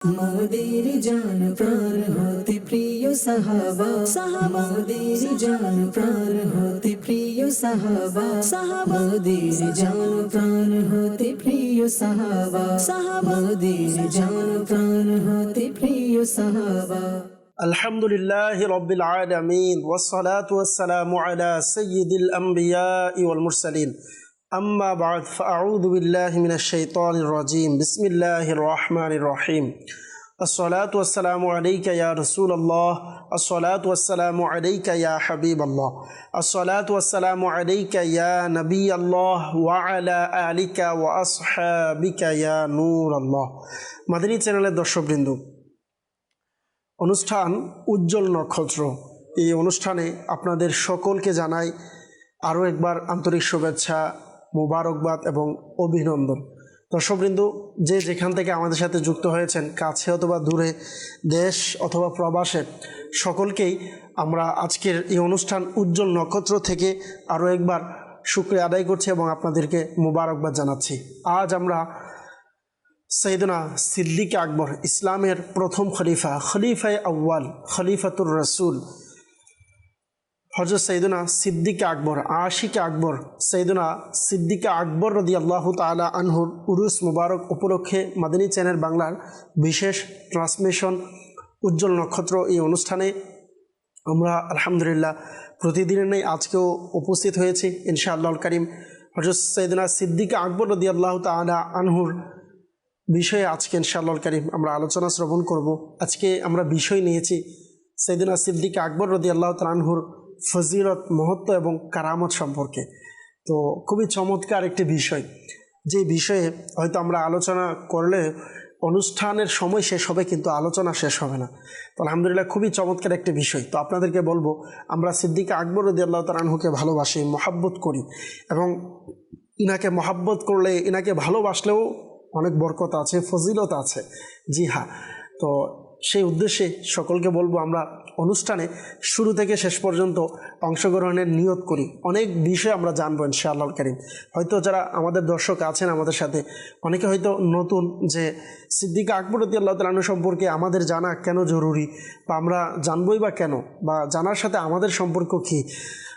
মোদের জান প্রাণ হতে প্রিয় সাহাবা সাহাবা মোদের জান প্রাণ হতে প্রিয় সাহাবা সাহাবা মোদের জান প্রাণ হতে প্রিয় সাহাবা সাহাবা মোদের জান প্রাণ হতে প্রিয় সাহাবা। الحمد لله رب العالمين والصلاة والسلام على سيد الأنبياء والمرسلين أما بعد فأعوذ بالله من الشيطان الرجيم بسم الله الرحمن الرحيم الصلاة والسلام عليك يا رسول الله الصلاة والسلام عليك يا حبيب الله الصلاة والسلام عليك يا نبي الله وعلى آلك وأصحابك يا نور الله مدني চ্যানেলের দর্শকবৃন্দ, অনুষ্ঠান উজ্জ্বল নক্ষত্র এই অনুষ্ঠানে আপনাদের সকলকে জানাই আরও একবার আন্তরিক শুভেচ্ছা, মোবারকবাদ এবং অভিনন্দন। দর্শকবৃন্দ, যে যেখান থেকে আমাদের সাথে যুক্ত হয়েছেন, কাছে অথবা দূরে, দেশ অথবা প্রবাসে, সকলকেই আমরা আজকের এই অনুষ্ঠান উজ্জ্বল নক্ষত্র থেকে আরও একবার শুকরিয়া আদায় করছি এবং আপনাদেরকে মোবারকবাদ জানাচ্ছি। আজ আমরা সৈয়দনা সিদ্দিক আকবর, ইসলামের প্রথম খলিফা, খলিফায়ে আউয়াল, খলিফাতুর রসুল, হযরত সৈয়দনা সিদ্দিক আকবর, আশিকে আকবর, সৈয়দনা সিদ্দিক আকবর রাদিয়াল্লাহু তাআলা আনহুর উরুস মুবারক উপলক্ষে মাদানী চ্যানেল বাংলার বিশেষ ট্রান্সমিশন উজ্জ্বল নক্ষত্র এই অনুষ্ঠানে আমরা আলহামদুলিল্লাহ প্রতিদিনের নেই আজকেও উপস্থিত হয়েছি ইনশাআল্লাহুল কারীম। হযরত সৈয়দনা সিদ্দিক আকবর রাদিয়াল্লাহু তাআলা আনহুর বিষয়ে আজকে ইনশাআল্লাহুল কারীম আমরা আলোচনা শ্রবণ করব। আজকে আমরা বিষয় নিয়েছি সৈয়দনা সিদ্দিক আকবর রাদিয়াল্লাহু তাআলা আনহুর ফজিলত, মহত্ব এবং কারামত সম্পর্কে। তো খুবই চমৎকার একটি বিষয়, যে বিষয়ে হয়তো আমরা আলোচনা করলে অনুষ্ঠানের সময় শেষ হবে কিন্তু আলোচনা শেষ হবে না। তো আলহামদুলিল্লাহ খুবই চমৎকার একটি বিষয়। তো আপনাদেরকে বলবো, আমরা সিদ্দিক আকবর রাদিয়াল্লাহু তাআলা আনহুকে ভালোবাসি, মহাব্বত করি এবং ইনাকে মহাব্বত করলে, ইনাকে ভালোবাসলেও অনেক বরকত আছে, ফজিলত আছে। জি হ্যাঁ, তো সেই উদ্দেশ্যে সকলকে বলবো আমরা অনুষ্ঠানে শুরু থেকে শেষ পর্যন্ত অংশগ্রহণের নিয়ত করি। অনেক বিষয় আমরা জানবো ইনশাআল্লাহুল কারীম। হয়তো যারা আমাদের দর্শক আছেন আমাদের সাথে, অনেকে হয়তো নতুন, যে সিদ্দিক আকবর রাদিয়াল্লাহু তাআলা আনহু সম্পর্কে আমাদের জানা কেন জরুরি, বা আমরা জানবই বা কেন, বা জানার সাথে আমাদের সম্পর্ক কী,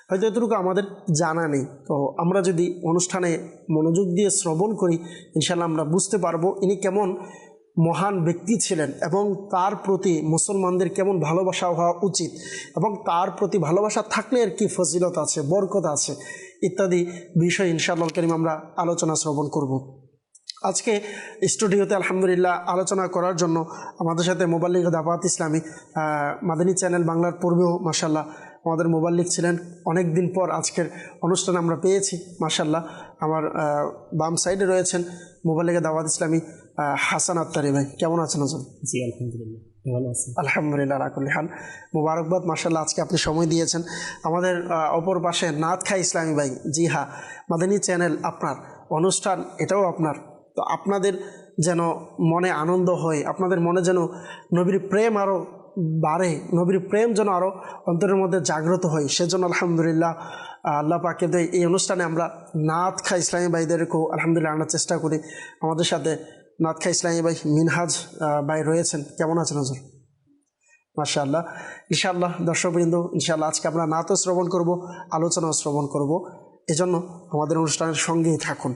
হয়তো এতটুকু আমাদের জানা নেই। তো আমরা যদি অনুষ্ঠানে মনোযোগ দিয়ে শ্রবণ করি, ইনশাআল্লাহ আমরা বুঝতে পারবো ইনি কেমন মহান ব্যক্তি ছিলেন এবং তার প্রতি মুসলমানদের কেমন ভালোবাসা হওয়া উচিত, এবং তার প্রতি ভালোবাসা থাকলে এর কী ফজিলত আছে, বরকত আছে, ইত্যাদি বিষয় ইনশাআল্লাহুল কারীম আমরা আলোচনা শ্রবণ করব। আজকে স্টুডিওতে আলহামদুলিল্লাহ আলোচনা করার জন্য আমাদের সাথে মুবাল্লিগ দাওয়াত ইসলামী মাদানী চ্যানেল বাংলার পূর্বেও মাশাআল্লাহ আমাদের মুবাল্লিগ ছিলেন। অনেক দিন পর আজকের অনুষ্ঠানে আমরা পেয়েছি মাশাআল্লাহ। আমার বাম সাইডে রয়েছেন মুবাল্লিগ দাওয়াত ইসলামী হাসান আত্তারি ভাই। কেমন আছেন হাসান? জি আলহামদুলিল্লাহ ভালো আছি। আলহামদুলিল্লাহ আলা কুল্লি হাল, মুবারকবাদ মাশাআল্লাহ, আজকে আপনি সময় দিয়েছেন। আমাদের অপর পাশে নাত খাই ইসলামী ভাই। জি হ্যাঁ, মাদানী চ্যানেল আপনার, অনুষ্ঠান এটাও আপনার। তো আপনাদের যেন মনে আনন্দ হয়, আপনাদের মনে যেন নবীর প্রেম আরও বাড়ে, নবীর প্রেম যেন আরও অন্তরের মধ্যে জাগ্রত হয়, সেজন্য আলহামদুলিল্লাহ আল্লাহ পাকের দয়ায় এই অনুষ্ঠানে আমরা নাত খা ইসলামী ভাইদেরকেও আলহামদুলিল্লাহ আনার চেষ্টা করি। আমাদের সাথে নাত খা ইসলামী ভাই মিনহাজ ভাই রয়েছেন। কেমন আছেন হুজুর? মাশাআল্লাহ। ইনশাআল্লাহ দর্শকবৃন্দ, ইনশাআল্লাহ আজকে আমরা নাতও শ্রবণ করব, আলোচনাও শ্রবণ করব, এজন্য আমাদের অনুষ্ঠানের সঙ্গেই থাকুন।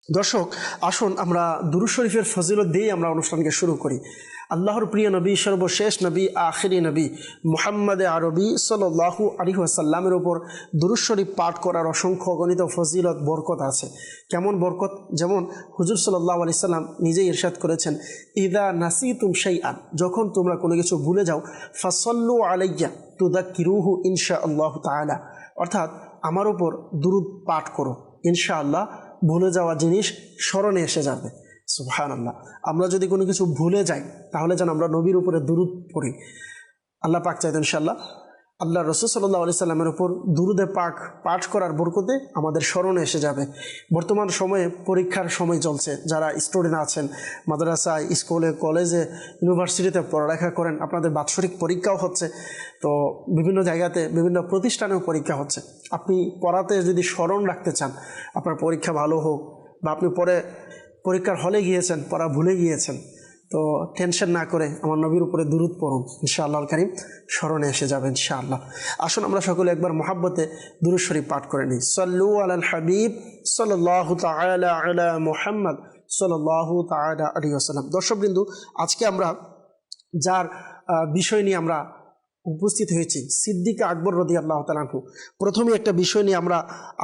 দর্শক, আসুন আমরা দুরূদ শরীফের ফজিলত দিয়ে আমরা অনুষ্ঠানকে শুরু করি। আল্লাহর প্রিয় নবী, সর্বশেষ নবী, আখিরি নবী মুহাম্মদ আরবি সাল্লাল্লাহু আলাইহি ওয়াসাল্লামের উপর দুরূদ শরীফ পাঠ করার অসংখ্য গণিত ফজিলত, বরকত আছে। কেমন বরকত? যেমন হুজুর সাল্লাল্লাহু আলাইহি সাল্লাম নিজেই ইরশাদ করেছেন, ইযা নাসিতুম শাইআন, যখন তোমরা কোনো কিছু ভুলে যাও, ফাসাল্লু আলাইয়া তুযাক্কিরুহু ইনশাআল্লাহু তাআলা, অর্থাৎ আমার উপর দুরূদ পাঠ করো, ইনশাআল্লাহ ভুলে যাওয়া জিনিস স্মরণে এসে যাবে। সুবহানাল্লাহ। আমরা যদি কোনো কিছু ভুলে যাই তাহলে যেন আমরা নবীর উপরে দুরূদ পড়ি। আল্লাহ পাক চাইতেন ইনশাআল্লাহ আল্লাহ রাসূল সাল্লাল্লাহু আলাইহি সাল্লামের উপর দুরূদে পাক পাঠ করার বরকতে আমাদের স্মরণে এসে যাবে। বর্তমান সময়ে পরীক্ষার সময় চলছে, যারা স্টুডেন্ট আছেন মাদ্রাসায়, স্কুলে, কলেজে, ইউনিভার্সিটিতে পড়ালেখা করেন, আপনাদের বাৎসরিক পরীক্ষাও হচ্ছে। তো বিভিন্ন জায়গাতে, বিভিন্ন প্রতিষ্ঠানেও পরীক্ষা হচ্ছে। আপনি পড়াতে যদি স্মরণ রাখতে চান, আপনার পরীক্ষা ভালো হোক, বা আপনি পরে পরীক্ষার হলে গিয়েছেন, পড়া ভুলে গিয়েছেন, তো টেনশন না করে আমার নবীর উপরে দুরূদ পড়ুন, ইনশাআল্লাহ কারীম স্মরণে এসে যাবে ইনশাআল্লাহ। আসুন আমরা সকলে একবার মহাব্বতে দুরূদ শরীফ পাঠ করে নিই। সাল্লু আলাল হাবিব সাল্লাল্লাহু তাআলা আলা মুহাম্মদ সাল্লাল্লাহু তাআলা আলাইহি ওয়াসাল্লাম। দর্শকবৃন্দ, আজকে আমরা যার বিষয় নিয়ে আমরা উপস্থিত হয়েছি, সিদ্দিক আকবর রাদিয়াল্লাহু তাআলা আনহু। প্রথমে একটা বিষয় নিয়ে আমরা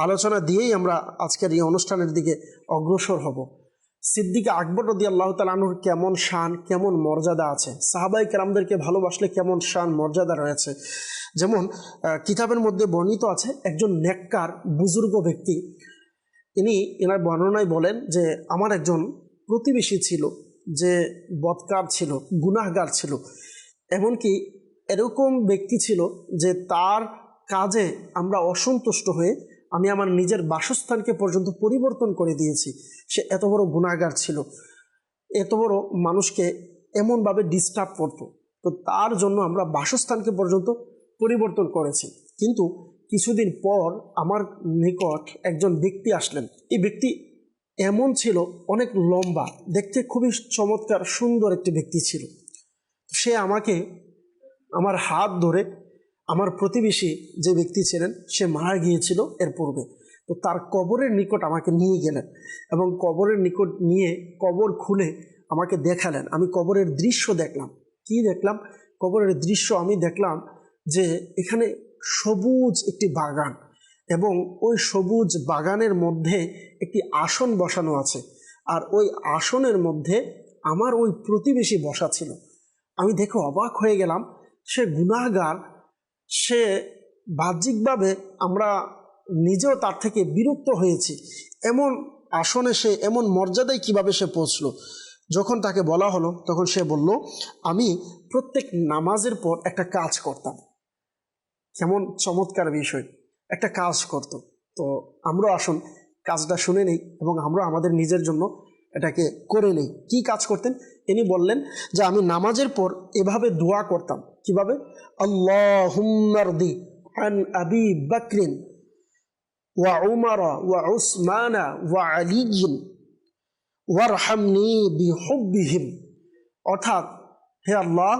আলোচনা দিয়েই আমরা আজকের এই অনুষ্ঠানের দিকে অগ্রসর হব। সিদ্দিক আকবর রাদিয়াল্লাহু তাআলা আনহুর কেমন শান, কেমন মর্যাদা আছে, সাহাবায়ে কেরামদেরকে ভালোবাসলে কেমন শান মর্যাদা রয়েছে। যেমন কিতাবের মধ্যে বর্ণিত আছে, একজন নেককার বুজুর্গ ব্যক্তি, এনার বর্ণনায় বলেন যে আমার একজন প্রতিবেশী ছিল যে বদকার ছিল, গুনাহগার ছিল। এমনকি এরকম ব্যক্তি ছিল যে তার কাজে আমরা অসন্তুষ্ট হয়ে আমি আমার নিজের বাসস্থানকে পর্যন্ত পরিবর্তন করে দিয়েছি। সে এত বড় গুনাহগার ছিল, এত বড় মানুষকে এমনভাবে ডিস্টার্ব করতো, তো তার জন্য আমরা বাসস্থানকে পর্যন্ত পরিবর্তন করেছি। কিন্তু কিছুদিন পর আমার নিকট একজন ব্যক্তি আসলেন। এই ব্যক্তি এমন ছিল, অনেক লম্বা, দেখতে খুবই চমৎকার সুন্দর একটি ব্যক্তি ছিল। সে আমাকে আমার হাত ধরে, আমার প্রতিবেশী যে ব্যক্তি ছিলেন সে মারা গিয়েছিল এর পূর্বে, তো তার কবরের নিকট আমাকে নিয়ে গেলেন এবং কবরের নিকট নিয়ে কবর খুলে আমাকে দেখালেন। আমি কবরের দৃশ্য দেখলাম। কি দেখলাম? কবরের দৃশ্য আমি দেখলাম যে এখানে সবুজ একটি বাগান এবং ওই সবুজ বাগানের মধ্যে একটি আসন বসানো আছে, আর ওই আসনের মধ্যে আমার ওই প্রতিবেশী বসা ছিল। আমি দেখে অবাক হয়ে গেলাম। সে গুনাহগার, সে বাহ্যিকভাবে আমরা নিজেও তার থেকে বিরক্ত হয়েছি, এমন আসনে সে এমন মর্যাদায় কিভাবে সে পৌঁছলো। যখন তাকে বলা হলো তখন সে বলল, আমি প্রত্যেক নামাজের পর একটা কাজ করতাম। কেমন চমৎকার বিষয়, একটা কাজ করত। তো আমরা আসুন কাজটা শুনে নেই এবং আমরা আমাদের নিজের জন্য এটাকে করে নেই। কি কাজ করতেন? ইনি বললেন যে আমি নামাজের পর এভাবে দোয়া করতাম। কিভাবে? আল্লাহুম্মা রদি আন আবি বকরিন ওয়া উমর ওয়া উসমান ওয়া আলিয়্যিন ওয়ারহামনি বিহুব্বিহিম। অর্থাৎ, হে আল্লাহ,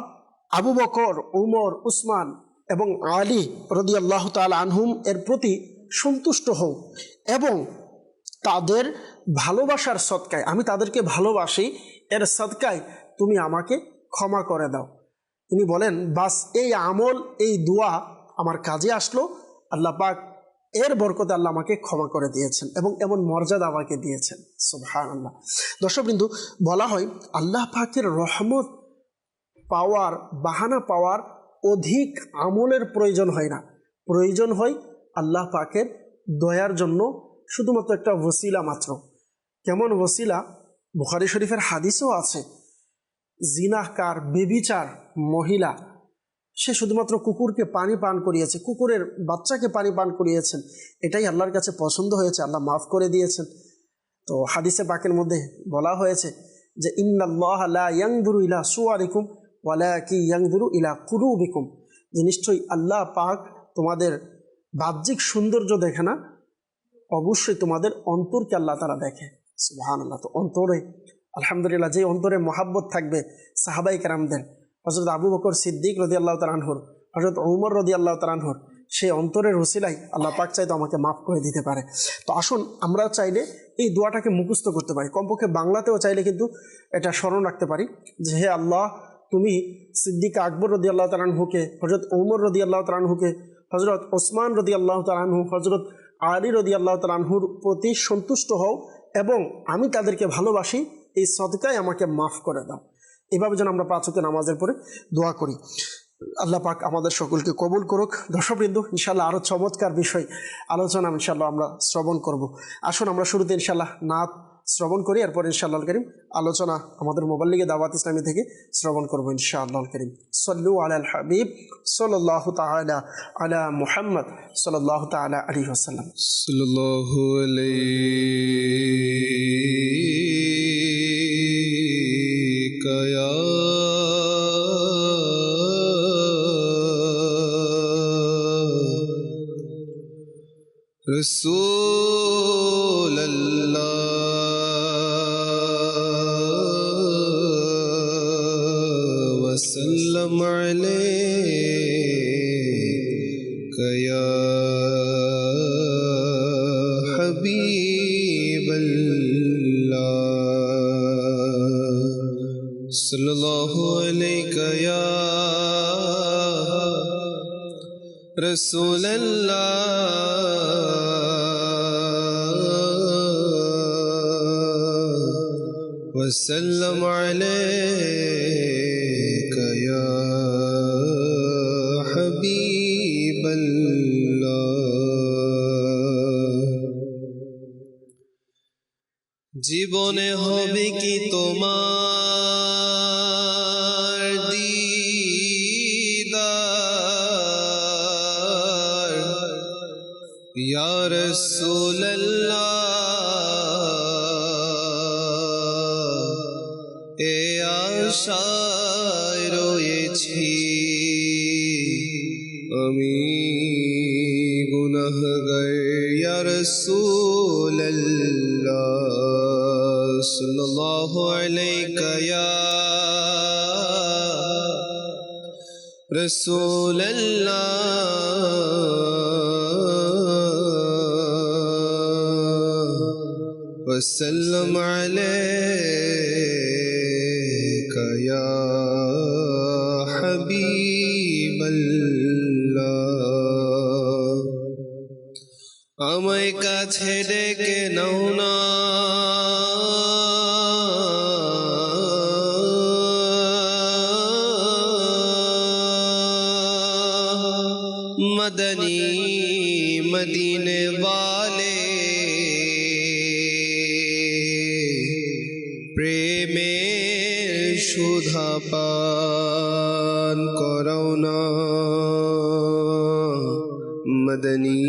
আবু বকর, উমর, উসমান এবং আলী রাদিয়াল্লাহু তাআলা আনহুম এর প্রতি সন্তুষ্ট হও এবং তাদের ভালোবাসার সদকায়, আমি তাদেরকে ভালোবাসি, এর সদকায় তুমি আমাকে ক্ষমা করে দাও। তিনি বলেন, বাস এই আমল, এই দোয়া আমার কাজে আসলো, আল্লাহ পাক এর বরকতে আল্লাহ আমাকে ক্ষমা করে দিয়েছেন এবং এমন মর্যাদা আমাকে দিয়েছেন। সুবহানাল্লাহ। দর্শকবৃন্দু, বলা হয় আল্লাহ পাকের রহমত পাওয়ার, বাহানা পাওয়ার অধিক আমলের প্রয়োজন হয় না, প্রয়োজন হয় আল্লাহ পাকের দয়ার জন্য শুধুমাত্র একটা ওসিলা মাত্র। কেমন ওসিলা? বুখারী শরীফের হাদিসও আছে, জিনাহকার, বেবিচার মহিলা, সে শুধুমাত্র কুকুরকে পানি পান করিয়েছে, কুকুরের বাচ্চাকে পানি পান করিয়েছেন, এটাই আল্লাহর কাছে পছন্দ হয়েছে, আল্লাহ মাফ করে দিয়েছেন। তো হাদিসে পাকের মধ্যে বলা হয়েছে যে ইন্নাল্লাহা লা ইয়ানজুরু ইলা সুওয়ারিকুম ওয়ালাকিন ইয়ানজুরু ইলা কুলুবিকুম, যে নিশ্চয়ই আল্লাহ পাক তোমাদের বাহ্যিক সৌন্দর্য দেখে না, অবশ্যই তোমাদের অন্তরকে আল্লাহ তাআলা দেখে। সুবহানাল্লাহ। তো অন্তরে আলহামদুলিল্লাহ, যে অন্তরে মহাব্বত থাকবে সাহাবায়ে কেরামদের, হযরত আবু বকর সিদ্দিক রাদিয়াল্লাহু তাআলা আনহুর, হযরত ওমর রাদিয়াল্লাহু তাআলা আনহুর, সেই অন্তরের ওসিলায় আল্লাহ পাক চাইতো আমাকে মাফ করে দিতে পারে। তো আসুন আমরা চাইলে এই দোয়াটাকে মুখস্থ করতে পারি, কমপক্ষে বাংলাতেও চাইলে কিন্তু এটা স্মরণ রাখতে পারি যে হে আল্লাহ, তুমি সিদ্দিক আকবর রাদিয়াল্লাহু তাআলা আনহুকে, হযরত ওমর রাদিয়াল্লাহু তাআলা আনহুকে, হযরত ওসমান রাদিয়াল্লাহু তাআলা আনহু, হযরত আলী রাদিয়াল্লাহু তাআলা আনহুর প্রতি সন্তুষ্ট হও এবং আমি তাদেরকে ভালোবাসি, এই সদকায় আমাকে মাফ করে দাও। এভাবে যেন আমরা 5 ওয়াক্ত নামাজের পরে দোয়া করি। আল্লাহ পাক আমাদের সকলকে কবুল করুক। দর্শকবৃন্দ, ইনশাআল্লাহ আরও চমৎকার বিষয় আলোচনা ইনশাআল্লাহ আমরা শ্রবণ করব। আসুন আমরা শুরুতে ইনশাআল্লাহ নাত শ্রবণ করি, এরপর ইনশাআল্লাহ কারীম আলোচনা আমাদের মোবাইল লিগে দাওয়াত ইসলামী থেকে শ্রবণ করব ইনশাআল্লাহ কারীম। সাল্লু আলাল হাবিব সাল্লাল্লাহু তাআলা আলা মুহাম্মদ সাল্লাল্লাহু তাআলা আলাইহি ওয়াসাল্লাম। সাল্লাল্লাহু আলাইকা ইয়া রাসূলুল্লাহ सल्लल्लाहु अलैका या रसूल अल्लाह वसल्लम अलैका या हबीब अल्लाह। জীবনে হবে কি তোমার দিদার ইয়া রাসূলুল্লাহ, এ আশায় রয়েছি আমি গুনাহগার ইয়া রাসূলুল্লাহ सल्लल्लाहु अलैका या रसूल अल्लाह वसल्लम अलैका या हबीब अल्लाह। আমায় কাছে ডেকে নাও না मदनी मदीने वाले प्रेमेर सुधा पान कराओ ना मदनी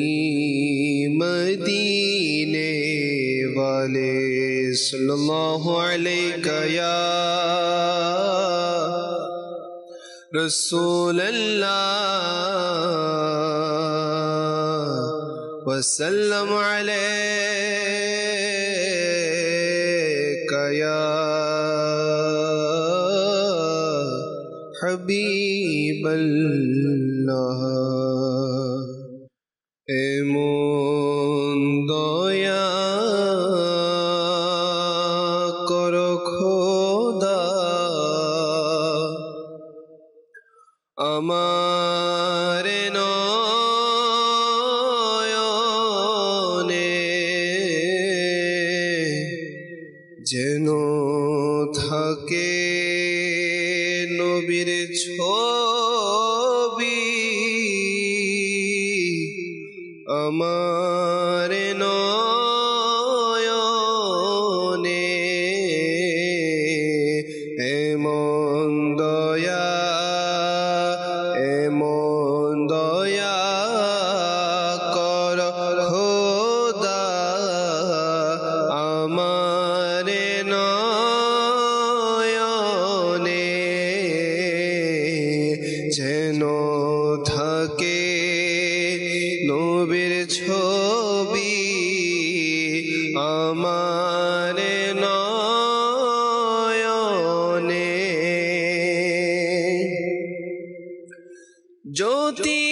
मदीने वाले सल्लल्लाहु अलैका या रसूल अल्लाह वसल्लम अलैका या हबीब अल्लाह। এমন দয়া করো খোদা আমার নয়নে যেন থাকে নবীর ছবি আমার নয়নে এমন দয়া কর খোদা আমার নয়নে যেন থাকে নবীর ছবি আমার নয়নে। জ্যোতি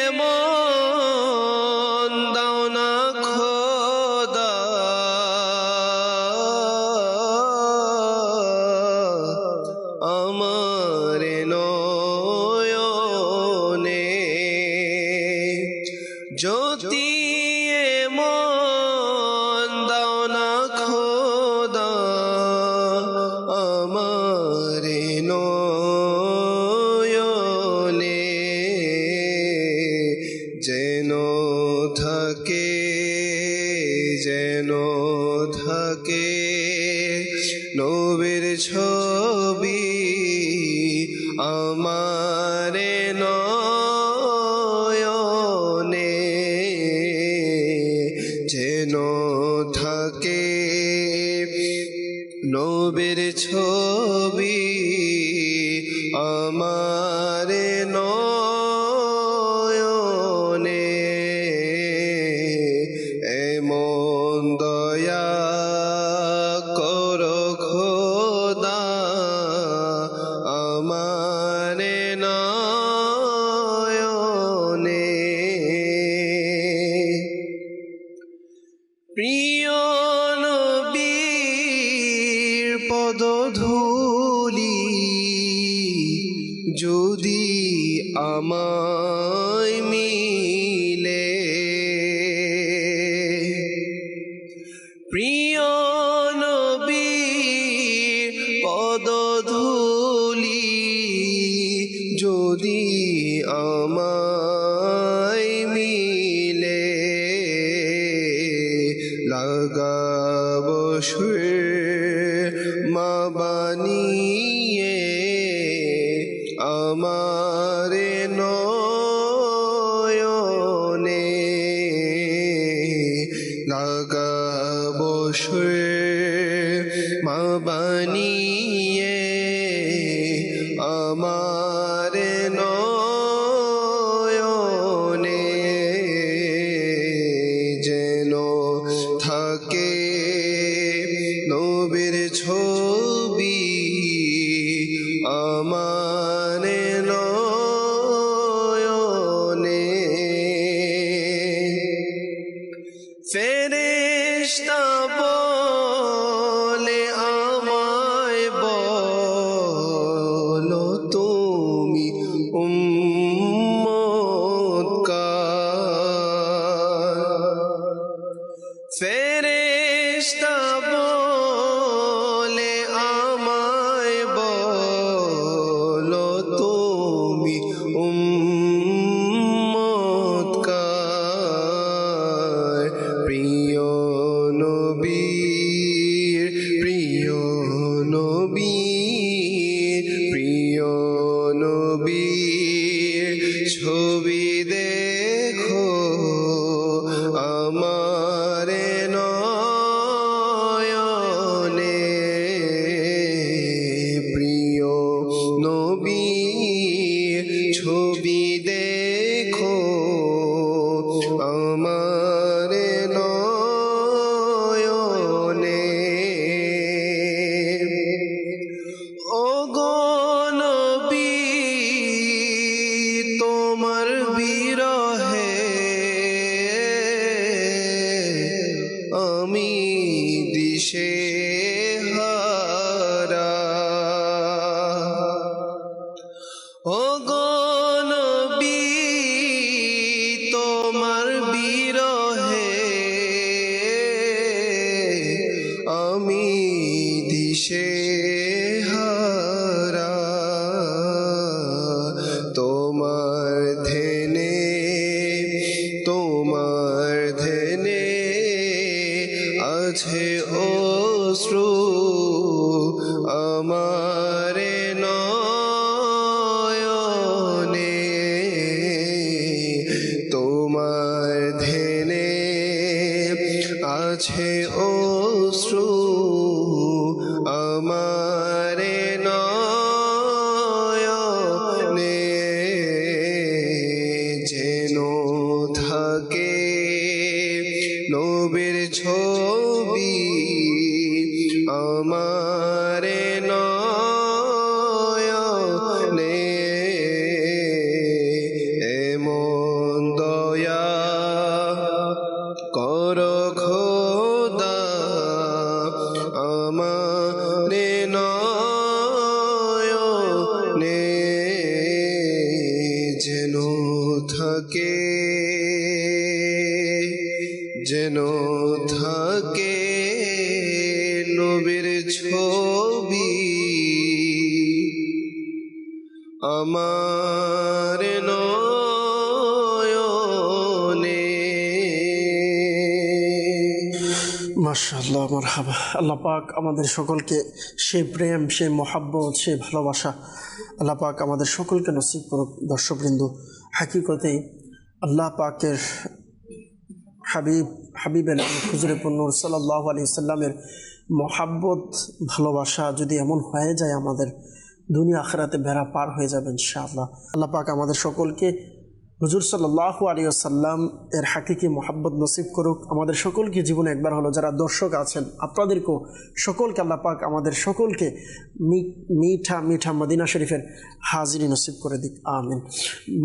এমন দাও না খোদা আমার নয়নে জ্যোতি এমন দাও না খোদা আমার নয়নে যেন থাকে নবীর ছবি আমার নয়নে যেন থাকে নবীর ছবি আমার নয়নে এমন দয়া করো খোদা আমার নয়নে। প্রিয় নবীর পদধূলি যদি আমায় মিলে প্রিয় নবীর পদধূলি যদি আমায় মিলে লাগাবো মা বানিয়ে আমারে নয়নে লাগাবো মা বানিয়ে আমারে নয়নে যেন থাকে নবীর ছবি আমারে নয়নে ফেরেশতা বলে আমায় বলো তুমি উম্মত কার ফেরেশতা বলে আমায় বলো তুমি উম্মত কার প্রিয় নবীর প্রিয় নবীর প্রিয় নবীর ছবি দেখো আমারে নয়নে প্রিয় নবীর ছবি দেখো আমারে নয়নে ওগো নবী তোমার বিরহে আমি দিশে হারা ওগো নবী তোমার বিরহে আমি দিশে হারা তোমার ধ্যানে আছে অশ্রু আমারে নয়নে তোমার ধ্যানে আছে অশ্রু আমারে নয়নে যেন থাকে নবীর ছবি আমারে নয়নে এমন দয়া কর খোদা আমারে নয়নে যেন থাকে নবীর ছবি আমার নয়নে। মাশাআল্লাহ, মারহাবা। আল্লাহ পাক আমাদের সকলকে সেই প্রেম, সেই মহাব্বত, সেই ভালোবাসা আল্লাহ পাক আমাদের সকলকে নসিব করুক। দর্শকবৃন্দ, হাকিকতেই আল্লাহ পাকের হাবিব হুজুরে নূর সাল্লাল্লাহু আলাইহি ওয়াসাল্লামের মহাব্বত, ভালোবাসা যদি এমন হয়ে যায় আমাদের দুনিয়া আখিরাতে বেড়া পার হয়ে যাবে ইনশাআল্লাহ। আল্লাহ পাক আমাদের সকলকে হুজুর সাল্লাল্লাহু আলাইহি ওয়াসাল্লাম এর হাকিকি মহাব্বত নসিব করুক। আমাদের সকলকে জীবনে একবার হলো যারা দর্শক আছেন আপনাদেরকেও সকলকে আল্লাহ পাক আমাদের সকলকে মিঠা মিঠা মদিনা শরীফের হাজিরি নসিব করে দিক, আমিন।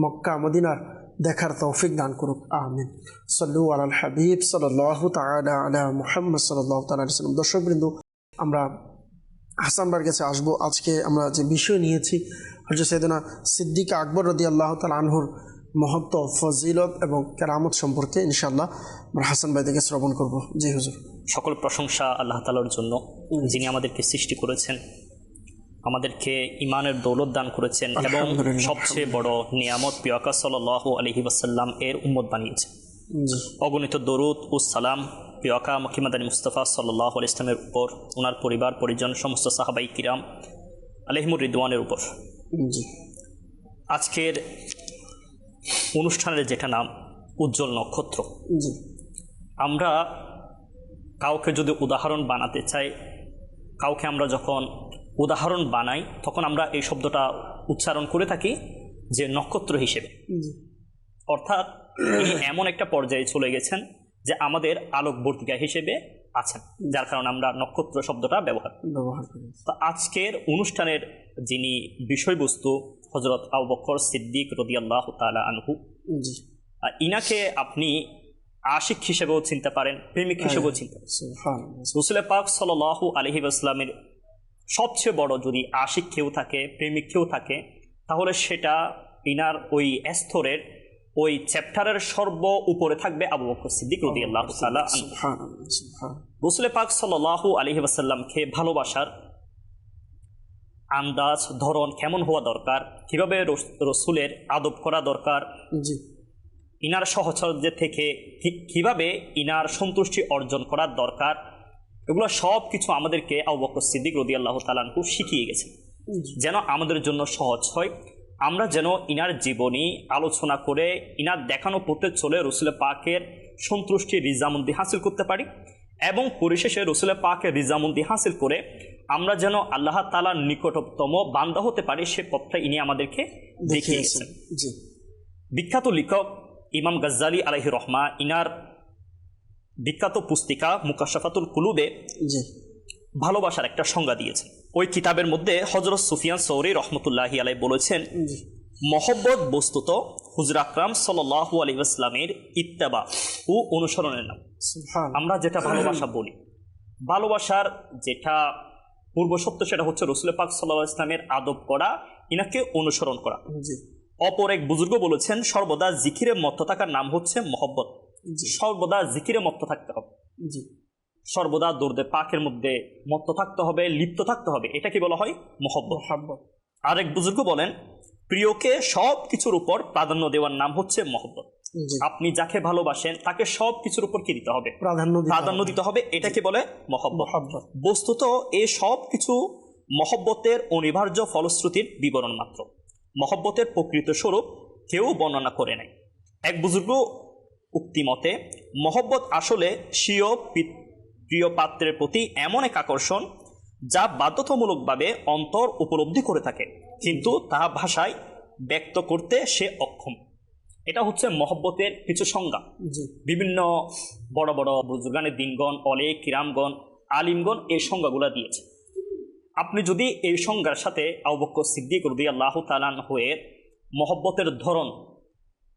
মক্কা মদিনার দেখার তৌফিক দান করুক, আমিন। সাল্লু আলাল হাবিব সাল্লাল্লাহু তাআলা আলা মুহাম্মদ সাল্লাল্লাহু তাআলা আলাইহি ওয়াসাল্লাম। দর্শকবৃন্দ, আমরা হাসান ভাইয়ের কাছে আসবো। আজকে আমরা যে বিষয় নিয়েছি হযরত সাইয়েদনা সিদ্দিক আকবর রাদিয়াল্লাহু তাআলা আনহুর মহত্ব, ফজিলত এবং কেরামত সম্পর্কে ইনশাআল্লাহ আমরা হাসান ভাই থেকে শ্রবণ করব। জি হুজুর। সকল প্রশংসা আল্লাহ তাআলার জন্য, যিনি আমাদেরকে সৃষ্টি করেছেন, আমাদেরকে ইমানের দৌলত দান করেছেন এবং সবচেয়ে বড় নিয়ামত প্রিয় আকা সাল্লাল্লাহু আলাইহি ওয়াসাল্লাম এর উম্মত বানিয়েছেন। জি অগণিত দরুদ ও সালাম প্রিয় আকা মুহাম্মদ মুস্তাফা সাল্লাল্লাহু আলাইহি ওয়াসাল্লামের উপর, ওনার পরিবার পরিজন, সমস্ত সাহাবাই কিরাম আলাইহিমুর রিদওয়ানের উপর। জি আজকের অনুষ্ঠানের যেটা নাম উজ্জ্বল নক্ষত্র। জি আমরা কাউকে যদি উদাহরণ বানাতে চাই, কাউকে আমরা যখন উদাহরণ বানাই তখন আমরা এই শব্দটা উচ্চারণ করে থাকি যে নক্ষত্র হিসেবে। জি অর্থাৎ তিনি এমন একটা পর্যায়ে চলে গেছেন যে আমাদের আলোকবর্তিকা হিসেবে আছেন, যার কারণে আমরা নক্ষত্র শব্দটা ব্যবহার করি। তো আজকের অনুষ্ঠানের যিনি বিষয়বস্তু হযরত আবু বকর সিদ্দিক রাদিয়াল্লাহু তাআলা আনহু, জি ইনাকে আপনি আশিক হিসেবেও চিনতে পারেন, প্রেমিক হিসেবেও চিনতে পারেন। সুবহানাল্লাহ। রাসূল পাক সাল্লাল্লাহু আলাইহি ওয়াসাল্লামের সবচেয়ে বড় যদি আশিক কেউ থাকে, প্রেমিক কেউ থাকে, তাহলে সেটা ইনার ওই স্তরের ওই চ্যাপ্টারের সর্ব উপরে থাকবে আবু বকর সিদ্দিক রাদিয়াল্লাহু তাআলা আনহু। সুবহানাল্লাহ, সুবহানাল্লাহ। রাসূল পাক সাল্লাল্লাহু আলাইহি ওয়াসাল্লামকে ভালোবাসার আন্দাজ, ধরন কেমন হওয়া দরকার, কিভাবে রসুলের আদব করা দরকার, জি ইনার সহচর্যের থেকে কিভাবে ইনার সন্তুষ্টি অর্জন করার দরকার, এগুলো সব কিছু আমাদেরকে আবু বকর সিদ্দিক রাদিয়াল্লাহু তাআলা আনহু শিখিয়ে গেছেন, যেন আমাদের জন্য সহজ হয়। আমরা যেন ইনার জীবনী আলোচনা করে ইনার দেখানো পথে চলে রসুল পাকের সন্তুষ্টি রিজামন্দি হাসিল করতে পারি, এবং পরিশেষে রসুল পাকের রিজামন্দি হাসিল করে আমরা যেন আল্লাহ তাআলার নিকটতম বান্দা হতে পারি, সে পথটা ইনি আমাদেরকে দেখিয়ে গেছেন। জি বিখ্যাত লেখক ইমাম গাজ্জালি আলাইহি রহমা ইনার বিখ্যাত পুস্তিকা মুকাশশাফাতুল কুলুবে জি ভালোবাসার একটা সংজ্ঞা দিয়েছেন। ওই কিতাবের মধ্যে হযরত সুফিয়ান সৌরি রহমতুল্লাহি আলাইহি বলেছেন, জি মহব্বত বস্তুত হুজুর আকরাম সাল্লাল্লাহু আলাইহি ওয়াসাল্লামের ইত্তেবা ও অনুসরণের নাম। সুবহানাল্লাহ। আমরা যেটা ভালোবাসা বলি, ভালোবাসার যেটা পূর্ব সত্য সেটা হচ্ছে রসুল পাক সাল্লাল্লাহু আলাইহি ওয়াসাল্লামের আদব করা, ইনাকে অনুসরণ করা। জি অপর এক বুজুর্গ বলেছেন, সর্বদা জিকিরে মত্ত থাকার নাম হচ্ছে মহব্বত। জি সর্বদা জিকিরে মত্ত থাকতে হবে, জি সর্বদা দরুদে পাকের মধ্যে মত্ত থাকতে হবে, লিপ্ত থাকতে হবে, এটা কি বলা হয়? মহব্বত। মুহাব্বত। আরেক বুজুর্গ বলেন, প্রিয়কে সব কিছুর উপর প্রাধান্য দেওয়ার নাম হচ্ছে মহব্বত। জি আপনি যাকে ভালোবাসেন তাকে সব কিছুর উপর কি দিতে হবে? প্রাধান্য দিতে হবে, এটাকে বলে মহব্বত। মুহাব্বত। বস্তুত এই সব কিছু মহব্বতের অনিবার্য ফলশ্রুতির বিবরণ মাত্র, মহব্বতের প্রকৃত স্বরূপ কেউ বর্ণনা করে নাই। এক বুজুর্গ উক্তি মতে, মহব্বত আসলে স্বীয় প্রিয় পাত্রের প্রতি এমন এক আকর্ষণ যা বাধ্যতামূলকভাবে অন্তর উপলব্ধি করে থাকে, কিন্তু তাহা ভাষায় ব্যক্ত করতে সে অক্ষম। এটা হচ্ছে মহব্বতের কিছু সংজ্ঞা। জি বিভিন্ন বড় বড় বুজুর্গানের দিনগণ, অলে কিরামগণ, আলিমগণ এই সংজ্ঞাগুলো দিয়েছে। আপনি যদি এই সংজ্ঞার সাথে আবু বকর সিদ্দিক রাদিয়াল্লাহু তাআলা আনহুর মহব্বতের ধরন,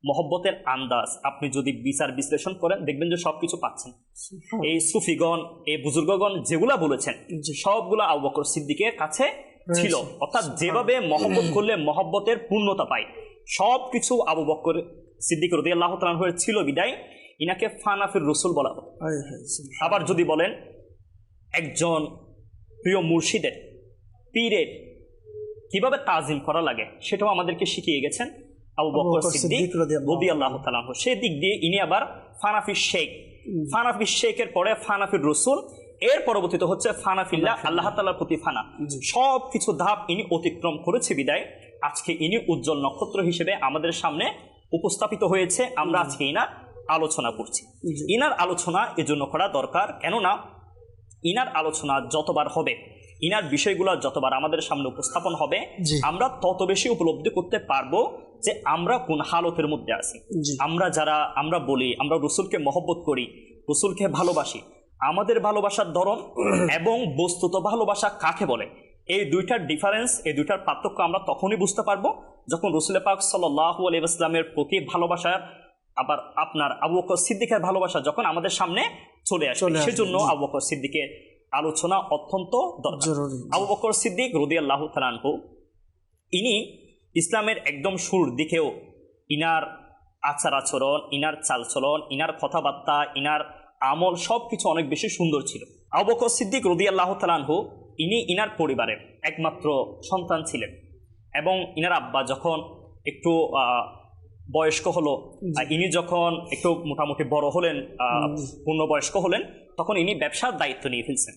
মহব্বতের আন্দাজ আপনি যদি বিচার বিশ্লেষণ করেন, দেখবেন যে সবকিছু পাচ্ছেন। এই সুফিগণ, এই বুজুর্গগণ যেগুলা বলেছেন সবগুলা আবু বকর সিদ্দিকের কাছে ছিল। অর্থাৎ যেভাবে মহব্বত করলে মহব্বতের পূর্ণতা পায়, সবকিছু আবু বকর সিদ্দিক রাদিয়াল্লাহু তাআলা আনহু ছিল বিদায় ইনাকে ফানাফির রসুল বলা হতো। আবার যদি বলেন একজন প্রিয় মুর্শিদের, পীরের কিভাবে তাজিম করা লাগে, সেটাও আমাদেরকে শিখিয়ে গেছেন আবু বকর সিদ্দিক রাদিয়াল্লাহু তাআলা আনহু। সেই দিক দিয়ে ইনি আবার ফানাফির শেখ, ফানাফির শেখের পরে ফানাফির রসুল, এর পরবর্তীতে হচ্ছে ফানাফিল্লাহ, আল্লাহ তাআলার প্রতি ফানা। সব কিছু ধাপ ইনি অতিক্রম করেছে বিদায় আজকে ইনি উজ্জ্বল নক্ষত্র হিসেবে আমাদের সামনে উপস্থাপিত হয়েছে। আমরা আজকে ইনার আলোচনা করছি। ইনার আলোচনা এজন্য করা দরকার, কেননা ইনার আলোচনা যতবার হবে, ইনার বিষয়গুলো যতবার আমাদের সামনে উপস্থাপন হবে, আমরা তত বেশি উপলব্ধি করতে পারবো যে আমরা কোন হালতের মধ্যে আছি। আমরা বলি আমরা রসুলকে মহব্বত করি, রসুলকে ভালোবাসি, আমাদের ভালোবাসার ধরন এবং বস্তুত ভালোবাসা কাকে বলে, এই দুইটার ডিফারেন্স, এই দুইটার পার্থক্য আমরা তখনই বুঝতে পারবো যখন রসুল পাক সাল্লাল্লাহু আলাইহি ওয়াসাল্লামের প্রতি ভালোবাসার, আবার আপনার আবু বকর সিদ্দিকের ভালোবাসা যখন আমাদের সামনে চলে আসে। সেজন্য আবু বকর সিদ্দিকের আলোচনা অত্যন্ত দরকার। আবু বকর সিদ্দিক রাদিয়াল্লাহু তাআলা আনহু ইনি ইসলামের একদম শুরুর দিকেও ইনার আচার আচরণ, ইনার চালচলন, ইনার কথাবার্তা, ইনার আমল সব কিছু অনেক বেশি সুন্দর ছিল। আবু বকর সিদ্দিক রাদিয়াল্লাহু তাআলা আনহু ইনি ইনার পরিবারের একমাত্র সন্তান ছিলেন এবং ইনার আব্বা যখন একটু বয়স্ক হলো, ইনি যখন একটু মোটামুটি বড় হলেন, পূর্ণবয়স্ক হলেন, তখন ইনি ব্যবসার দায়িত্ব নিয়ে ফেলছেন।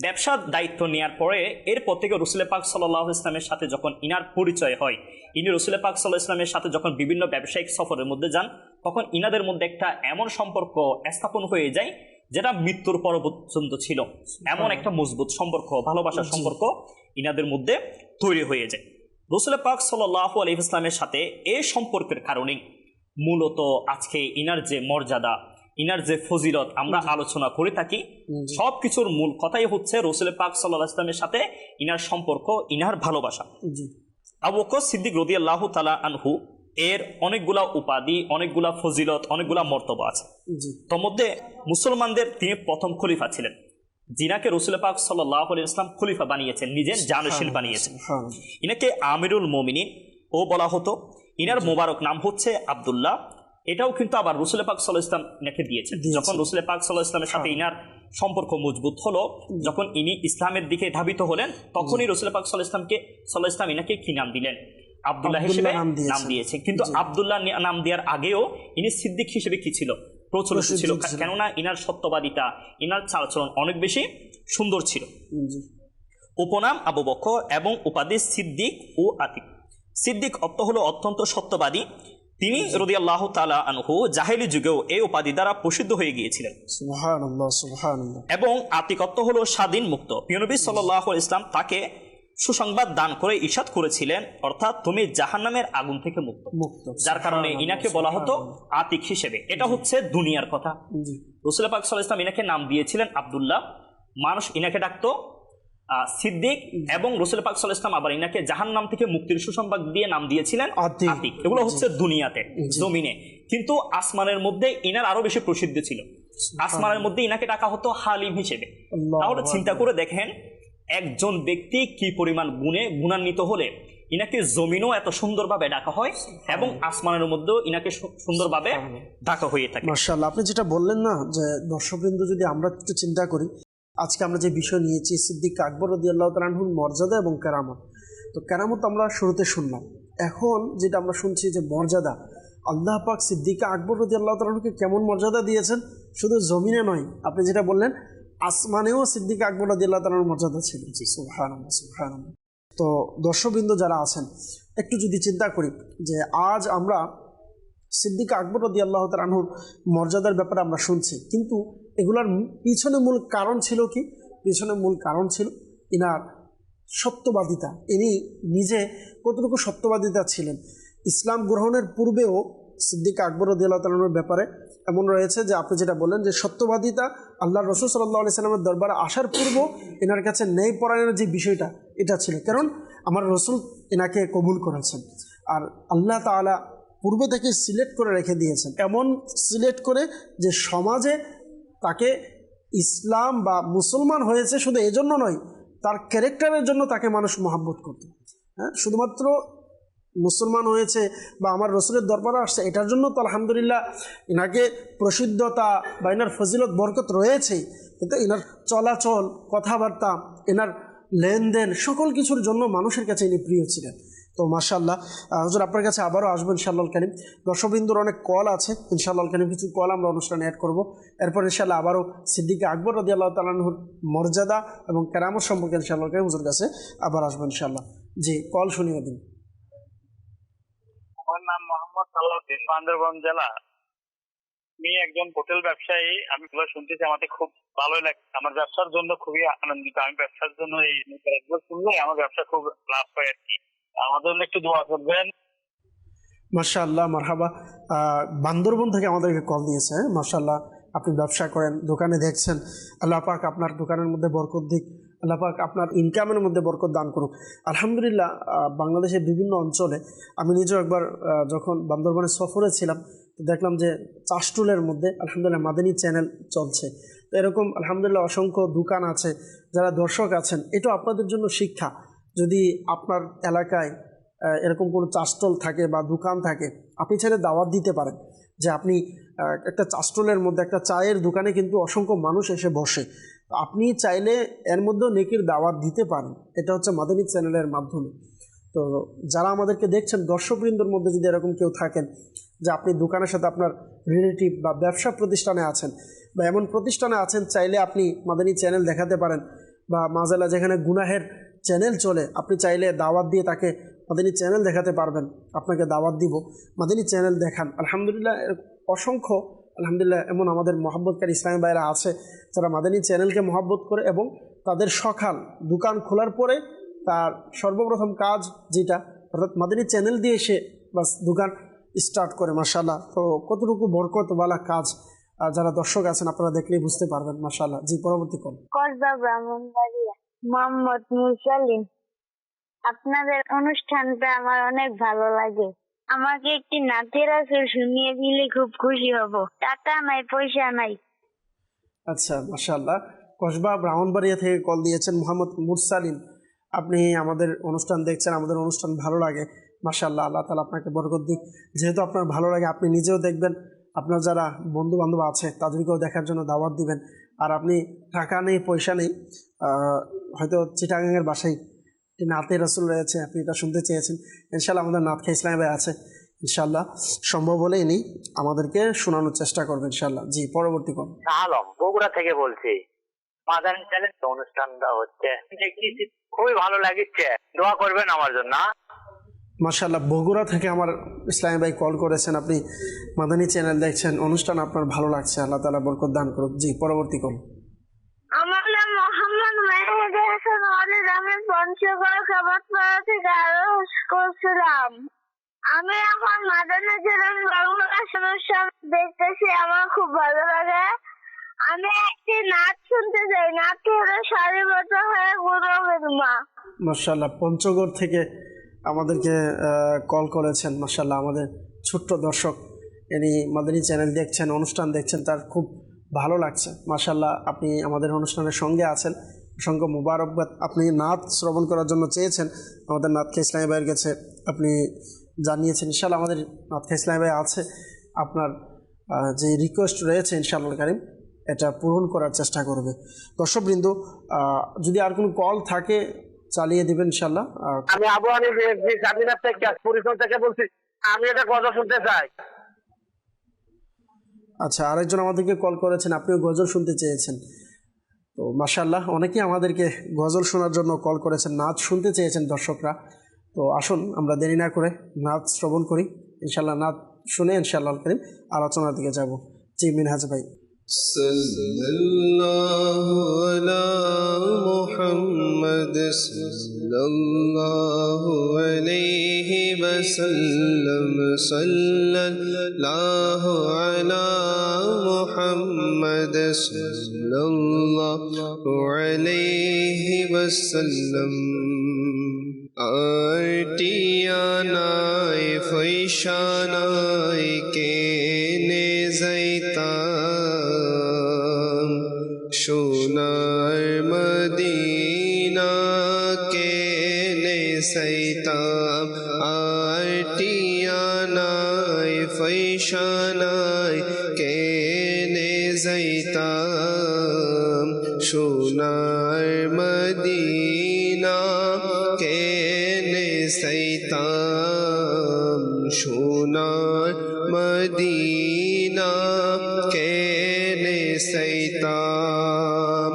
ব্যবসার দায়িত্ব নেওয়ার পরে এরপর থেকে রাসূল পাক সাল্লাল্লাহু আলাইহি ওয়াসাল্লামের সাথে যখন ইনার পরিচয় হয়, ইনি রাসূল পাক সাল্লাল্লাহু আলাইহি ওয়াসাল্লামের সাথে যখন বিভিন্ন ব্যবসায়িক সফরের মধ্যে যান, তখন ইনাদের মধ্যে একটা এমন সম্পর্ক স্থাপন হয়ে যায় যেটা মৃত্যুর পর পর্যন্ত ছিল। এমন একটা মজবুত সম্পর্ক, ভালোবাসার সম্পর্ক ইনাদের মধ্যে তৈরি হয়ে যায়। রাসূল পাক সাল্লাল্লাহু আলাইহি ওয়াসাল্লামের সাথে এই সম্পর্কের কারণেই মূলত আজকে ইনার যে মর্যাদা, ইনার যে ফজিলত আমরা আলোচনা করে থাকি, সব কিছুর মূল কথাই হচ্ছে রাসূল পাক সাল্লাল্লাহু আলাইহি ওয়াসাল্লামের সাথে ইনার সম্পর্ক, ইনার ভালোবাসা। আবু বকর সিদ্দিক রাদিয়াল্লাহু তাআলা আনহু এর অনেকগুলা উপাধি, অনেকগুলা ফজিলত, অনেকগুলা মর্তবা আছে। তোর মধ্যে মুসলমানদের তিনি প্রথম খলিফা ছিলেন, যিনাকে রাসূল পাক সাল্লাল্লাহু আলাইহি ওয়াসাল্লাম খলিফা বানিয়েছেন, নিজের জানশীল বানিয়েছেন। ইনাকে আমিরুল মুমিনিন ও বলা হতো। ইনার মোবারক নাম হচ্ছে আব্দুল্লাহ। এটাও কিন্তু আবার রাসূল পাক সাল্লাল্লাহু আলাইহি ওয়াসাল্লাম ইনাকে দিয়েছেন। যখন রাসূল পাক সাল্লাল্লাহু আলাইহি ওয়াসাল্লামের সাথে ইনার সম্পর্ক মজবুত হলো, যখন ইনি ইসলামের দিকে ধাবিত হলেন, তখনই রাসূল পাক সাল্লাল্লাহু আলাইহি ওয়াসাল্লাম ইনাকে কি নাম দিলেন? আব্দুল্লাহ হিসেবে নাম দিয়েছে। কিন্তু আব্দুল্লাহ নাম দেওয়ার আগেও ইনি সিদ্দিক হিসেবে কি ছিল? প্রচলিত ছিল, কেননা ইনার সত্যবাদিতা, ইনার চালচলন অনেক বেশি সুন্দর ছিল। উপনাম আবু বকর এবং উপাধি সিদ্দিক ও আতিক। সিদ্দিক অর্থ হলো অত্যন্ত সত্যবাদী। তিনি রাদিয়াল্লাহু তাআলা আনহু জাহেলি যুগেও এই উপাধি দ্বারা প্রসিদ্ধ হয়ে গিয়েছিলেন। সুবহানাল্লাহ, সুবহানাল্লাহ। এবং আতিক অর্থ হলো স্বাধীন, মুক্ত। প্রিয় নবী সাল্লাল্লাহু আলাইহি ওয়াসাল্লাম তাকে সুসংবাদ দান করে ইরশাদ করেছিলেন, অর্থাৎ তুমি জাহান্নামের আগুন থেকে মুক্ত। যার কারণে ইনাকে বলা হতো আতিক হিসেবে। এটা হচ্ছে দুনিয়ার কথা। রাসূল পাক সাল্লাল্লাহু আলাইহি ওয়াসাল্লাম ইনাকে নাম দিয়েছিলেন আব্দুল্লাহ, মানুষ ইনাকে ডাকতো সিদ্দিক, এবং রাসূল পাক সাল্লাল্লাহু আলাইহি ওয়াসাল্লাম আবার ইনাকে জাহান্নাম থেকে মুক্তির সুসংবাদ দিয়ে নাম দিয়েছিলেন আতিক। এগুলো হচ্ছে দুনিয়াতে, জমিনে। কিন্তু আসমানের মধ্যে ইনার আরো বেশি প্রসিদ্ধ ছিল। আসমানের মধ্যে ইনাকে ডাকা হতো হালিম হিসেবে। তাহলে চিন্তা করে দেখেন একজন ব্যক্তি কি পরিমাণ গুণে গুণান্বিত হলে ইনাকে জমিনও এত সুন্দরভাবে ডাকা হয় এবং আসমানের মধ্যেও ইনাকে সুন্দরভাবে ডাকা হয়ে থাকে। মাশাআল্লাহ, আপনি যেটা বললেন না, যে দর্শকবৃন্দ যদি আমরা একটু চিন্তা করি, আজকে আমরা যে বিষয় নিয়েছি সিদ্দিক আকবর রাদিয়াল্লাহু তাআলা আনহুর মর্যাদা এবং কেরামত। তো কেরামত আমরা শুরুতে শুনলাম, এখন যেটা আমরা শুনছি যে মর্যাদা, আল্লাহ পাক সিদ্দিক আকবর রাদিয়াল্লাহু তাআলা আনহুকে কেমন মর্যাদা দিয়েছেন, শুধু জমিনে নয়, আপনি যেটা বললেন আসমানেও সিদ্দিক আকবর রাদিয়াল্লাহু তাআলার মর্যাদা ছিল। সুবহানাল্লাহ, সুবহানাল্লাহ। তো দর্শকবৃন্দ যারা আছেন, একটু যদি চিন্তা করি যে আজ আমরা সিদ্দিক আকবর রাদিয়াল্লাহু তাআলা আনহুর মর্যাদার ব্যাপারে আমরা শুনছি, কিন্তু এগুলোর পিছনে মূল কারণ ছিল কি? পিছনে মূল কারণ ছিল ইনার সত্যবাদিতা। ইনি নিজে কতটুকু সত্যবাদিতা ছিলেন। ইসলাম গ্রহণের পূর্বেও সিদ্দিক আকবর রাদিয়াল্লাহু তাআলা আনহুর ব্যাপারে এমন রয়েছে যে আপনি যেটা বললেন যে সত্যবাদিতা, আল্লাহর রাসূল সাল্লাল্লাহু আলাইহি সাল্লামের দরবারে আসার পূর্ব এনার কাছে ন্যায় পরায়ণের যে বিষয়টা, এটা ছিল। কারণ আমার রাসূল এনাকে কবুল করেছেন, আর আল্লাহ তাআলা পূর্ব থেকে সিলেক্ট করে রেখে দিয়েছেন, এমন সিলেক্ট করে যে সমাজে তাকে ইসলাম বা মুসলমান হয়েছে শুধু এজন্য নয়, তার ক্যারেক্টারের জন্য তাকে মানুষ মহব্বত করত। হ্যাঁ, শুধুমাত্র মুসলমান হয়েছে বা আমার রসুলের দরবারে আসছে এটার জন্য তো আলহামদুলিল্লাহ ইনাকে প্রসিদ্ধতা বা ইনার ফজিলত বরকত রয়েছে, কিন্তু ইনার চলাচল, কথাবার্তা, ইনার লেনদেন, সকল কিছুর জন্য মানুষের কাছে ইনি প্রিয় ছিলেন। তো মাশাআল্লাহ, হুজুর আপনার কাছে আবারও আসবো ইনশাআল্লাহ কারীম। দর্শকবৃন্দুর অনেক কল আছে, ইনশাআল্লাহ কারীম কিছু কল আমরা অনুষ্ঠানে অ্যাড করব। এরপর ইনশাআল্লাহ আবারও সিদ্দিক আকবর রাদিয়াল্লাহু তাআলা আনহুর মর্যাদা এবং কেরামত সম্পর্কে ইনশাআল্লাহ কারীম হুজুর কাছে আবার আসবো ইনশাআল্লাহ। জি, কল শুনিয়ে দিন। আমার নাম মোহাম্মদ সালাউদ্দিন, বান্দরবান জেলা। আমি একজন হোটেল ব্যবসায়ী। আমি এগুলো শুনতেছি, আমাকে খুব ভালোই লাগে। আমার ব্যবসার জন্য খুবই আনন্দিত। আমি ব্যবসার জন্য এই শুনলে আমার ব্যবসা খুব লাভ হয় আর কি। আমাদের জন্য একটু দোয়া করবেন। মাশাআল্লাহ, মারহাবা। বান্দরবন থেকে আমাদেরকে কল দিয়েছে। মাশাআল্লাহ, আপনি ব্যবসা করেন, দোকানে দেখছেন, আল্লাহ পাক আপনার দোকানের মধ্যে বরকত দিক, আল্লাহ পাক আপনার ইনকামের মধ্যে বরকত দান করুক। আলহামদুলিল্লাহ, বাংলাদেশের বিভিন্ন অঞ্চলে আমি নিজেও একবার যখন বান্দরবনে সফরে ছিলাম, তো দেখলাম যে চাষটুলের মধ্যে আলহামদুলিল্লাহ মাদানী চ্যানেল চলছে। তো এরকম আলহামদুলিল্লাহ অসংখ্য দোকান আছে। যারা দর্শক আছেন, এটাও আপনাদের জন্য শিক্ষা। যদি আপনার এলাকায় এরকম কোনো চাস্টল থাকে বা দোকান থাকে, আপনি চাইলে দাওয়াত দিতে পারেন যে আপনি একটা চাস্টলের মধ্যে একটা চায়ের দোকানে কিন্তু অসংখ্য মানুষ এসে বসে, তো আপনি চাইলে এর মধ্যেও নেকির দাওয়াত দিতে পারেন। এটা হচ্ছে মাদানী চ্যানেলের মাধ্যমে। তো যারা আমাদেরকে দেখছেন, দর্শকবৃন্দর মধ্যে যদি এরকম কেউ থাকেন যে আপনি দোকানের সাথে আপনার রিলেটিভ বা ব্যবসা প্রতিষ্ঠানে আছেন বা এমন প্রতিষ্ঠানে আছেন, চাইলে আপনি মাদানী চ্যানেল দেখাতে পারেন, বা মাজালা যেখানে গুনাহের চ্যানেল চলে, আপনি চাইলে দাওয়াত দিয়ে তাকে মাদানী চ্যানেল দেখাতে পারবেন। আপনাকে দাওয়াত দিব, মাদানী চ্যানেল দেখান। আলহামদুলিল্লাহ, অসংখ্য আলহামদুলিল্লাহ এমন আমাদের মহব্বতকারী ইসলামী ভাইরা আছে যারা মাদানী চ্যানেলকে মহব্বত করে, এবং তাদের সকাল দোকান খোলার পরে তার সর্বপ্রথম কাজ যেটা, অর্থাৎ মাদানী চ্যানেল দিয়ে সে বাস দোকান স্টার্ট করে। মাশাআল্লাহ, তো কতটুকু বরকতওয়ালা কাজ, যারা দর্শক আছেন আপনারা দেখলেই বুঝতে পারবেন। মাশাআল্লাহ। জি, পরবর্তী কোন কসবা ব্রাহ্মণবাড়িয়া, মোহাম্মদ মুরসালিন। আপনাদের অনুষ্ঠানটা আমার অনেক ভালো লাগে। আমাকে একটি নাতের আসর শুনিয়ে দিলে খুব খুশি হব। টাকা নাই, পয়সা নাই। আচ্ছা, মাশাআল্লাহ। কসবা ব্রাহ্মণবাড়িয়া থেকে কল দিয়েছেন মোহাম্মদ মুরসালিন। আপনি আমাদের অনুষ্ঠান দেখছেন, আমাদের অনুষ্ঠান ভালো লাগে। মাশাআল্লাহ, আল্লাহ তাআলা আপনাকে বরকত দিক। যেহেতু আপনার ভালো লাগে, আপনি নিজেও দেখবেন, আপনার যারা বন্ধু বান্ধব আছে তাদেরকেও দেখার জন্য দাওয়াত দিবেন। আর আপনি টাকা নেই, পয়সা নেই, হয়তো চিটাগাংয়ের বাসায় একটি নাতে রাসূল রয়েছে, আপনি এটা শুনতে চেয়েছেন। ইনশাআল্লাহ আমাদের নাত খা ইসলামী ভাই আছে, ইনশাআল্লাহ সম্ভব হলে ইনি আমাদেরকে শোনানোর চেষ্টা করবেন ইনশাআল্লাহ। জি, পরবর্তী কোন। আলম বগুড়া থেকে বলছি। মাদানী চ্যানেল অনুষ্ঠানটা হচ্ছে, দেখছি খুবই ভালো লাগছে, দোয়া করবেন আমার জন্য। মাশাআল্লাহ, বগুড়া থেকে আমার ইসলামী ভাই কল করেছেন, আপনি মাদানী চ্যানেল দেখছেন, অনুষ্ঠান আপনার ভালো লাগছে, আল্লাহ তাআলা বরকত দান করুক। জি, পরবর্তী কোন। আমার নাম মোহাম্মদ মেহমুদ হাসান ওয়ালিদ। আমি পঞ্চগড় খাবারপাড়া থেকে আরোহণ করছিলাম। আমি এখন মাদানী চ্যানেল বাংলাদেশ অনুষ্ঠান দেখতেছি, আমার খুব ভালো লাগে। আমি একটি নাচ শুনতে চাই। নাচ হলো সারিবদ্ধ হয়ে গুণবের মা। মাশাআল্লাহ, পঞ্চগড় থেকে আমাদেরকে কল করেছেন। মাশাআল্লাহ, আমাদের ছোট্ট দর্শক, ইনি মাদানী চ্যানেল দেখছেন, অনুষ্ঠান দেখছেন, তার খুব ভালো লাগছে। মাশাআল্লাহ, আপনি আমাদের অনুষ্ঠানের সঙ্গে আছেন, অসংখ্য মুবারকবাদ। আপনি নাচ শ্রবণ করার জন্য চেয়েছেন, আমাদের নাত খা ইসলামী ভাইয়ের কাছে আপনি জানিয়েছেন। ইনশাআল্লাহ আমাদের নাত খা ইসলামী ভাই আছে, আপনার যে রিকোয়েস্ট রয়েছে ইনশাআল্লাহ কারীম এটা পূরণ করার চেষ্টা করবে। দর্শকবৃন্দ, যদি আর কোনো কল থাকে চালিয়ে দেবেন ইনশাআল্লাহ। আমি আবু হানিফ স্বাধীনতা থেকে পরিশ্রম থেকে বলছি, আমি এটা গজল শুনতে চাই। আচ্ছা, আরেকজন আমাদেরকে কল করেছেন, আপনিও গজল শুনতে চেয়েছেন। তো মাশাআল্লাহ, অনেকেই আমাদেরকে গজল শোনার জন্য কল করেছেন, নাচ শুনতে চেয়েছেন দর্শকরা। তো আসুন আমরা দেরি না করে নাচ শ্রবণ করি ইনশাআল্লাহ। নাচ শুনে ইনশাআল্লাহ কারীম আলোচনার দিকে যাব। জি, মিনহাজ ভাই। সাল্লাল্লাহু আলা মুহাম্মদ সাল্লাল্লাহু আলাইহি ওয়াসাল্লাম, সাল্লাল্লাহু আলা মুহাম্মদ সাল্লাল্লাহু আলাইহি ওয়াসাল্লাম। আটিয়ানায় ফৈশানায় কেনে যাইতাম, সোনার মদিনা কেনে যাইতাম। আটিয়ানায় ফৈশানায় কেনে যাইতাম, সোনার মদিনা কেনে যাইতাম, সোনার মদিনা কেনে যাইতাম।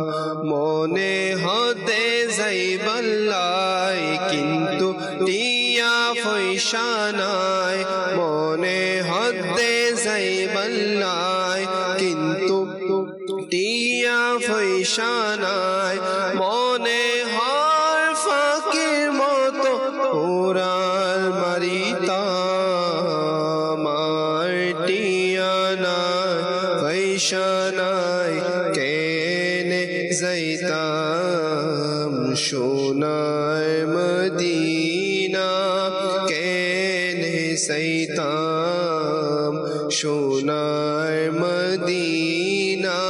মনে হতে যাইবাল্লাই কিন্তু টিয়া পয়সা নাই, মনে হতে যাইবাল্লাই কিন্তু টিয়া পয়সা নাই। মনে হয় ফাঁকির মতো উড়াল মারিতাম, আর টিয়া নাই পয়সা নাই কেনে যাইতাম, সোনার মদিনা কেনে যাইতাম, সোনার মদিনা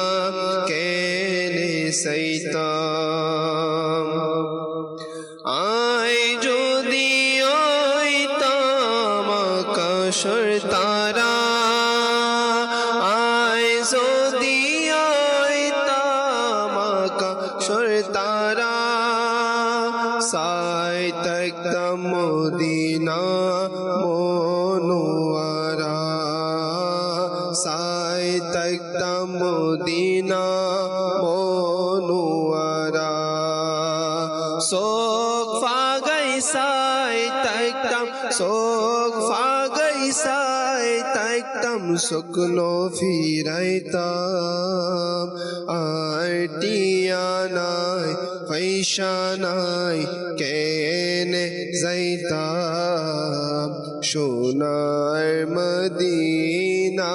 কেনে যাইতাম। আয় যদি ওই হাসর তারা আয় যদি আইতাম আকাশর তারা সাই তকতাম মদিনা মনোয়ারা সাই তকতাম মদিনা মনোয়ারা সোক ফাগাই সাই তকতাম সোক ফাগাই সাই তকতাম শুকনো ফিরাইতাম আটিয়ানাই পৈশানাই কেনে যাইতাম সোনার মদিনা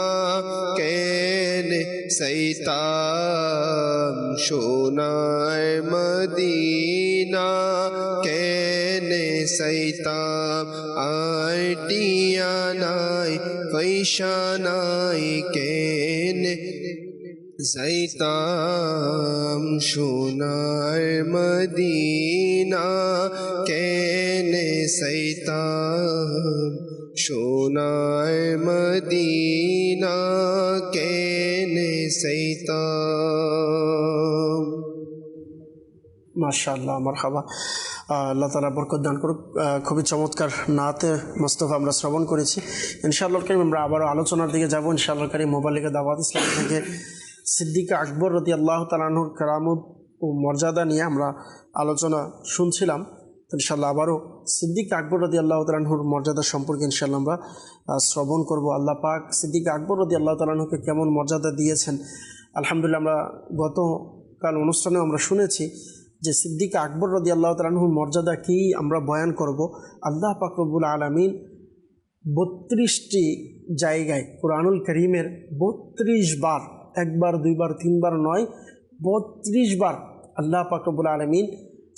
কেনে যাইতাম সোনার মদিনা কেনে যাইতাম আটিয়ানাই পৈশানাই কেনে যাইতাম সোনার মদিনা কেনে যাইতাম সোনার মদিনা কেনে যাইতাম। মাশাআল্লাহ, মারহাবা। আল্লাহ তাআলা বরকত দান করুক। খুবই চমৎকার নাতে মোস্তফা আমরা শ্রবণ করেছি। ইনশাআল্লাহ কারীম আমরা আবারও আলোচনার দিকে যাব। ইনশাআল্লাহ কারীম মোবালিকা দাওয়াত ইসলাম থেকে সিদ্দিক আকবর রাদিয়াল্লাহু তাআলা আনহুর কারামত ও মর্যাদা নিয়ে আমরা আলোচনা শুনছিলাম। ইনশাআল্লাহ আবারও সিদ্দিক আকবর রাদিয়াল্লাহু তাআলা আনহুর মর্যাদা সম্পর্কে ইনশাআল্লাহ আমরা শ্রবণ করব। আল্লাহ পাক সিদ্দিক আকবর রাদিয়াল্লাহু তাআলা আনহুকে কেমন মর্যাদা দিয়েছেন। আলহামদুলিল্লাহ আমরা গতকাল অনুষ্ঠানেও আমরা শুনেছি যে সিদ্দিক আকবর রাদিয়াল্লাহু তাআলা আনহুর মর্যাদা কি আমরা বয়ান করব। আল্লাহ পাক রব্বুল আলামিন 32টি জায়গায় কোরআনুল কারীমের 32 বার, একবার দুইবার তিনবার নয়, 32 বার আল্লাহ পাক রব্বুল আলামিন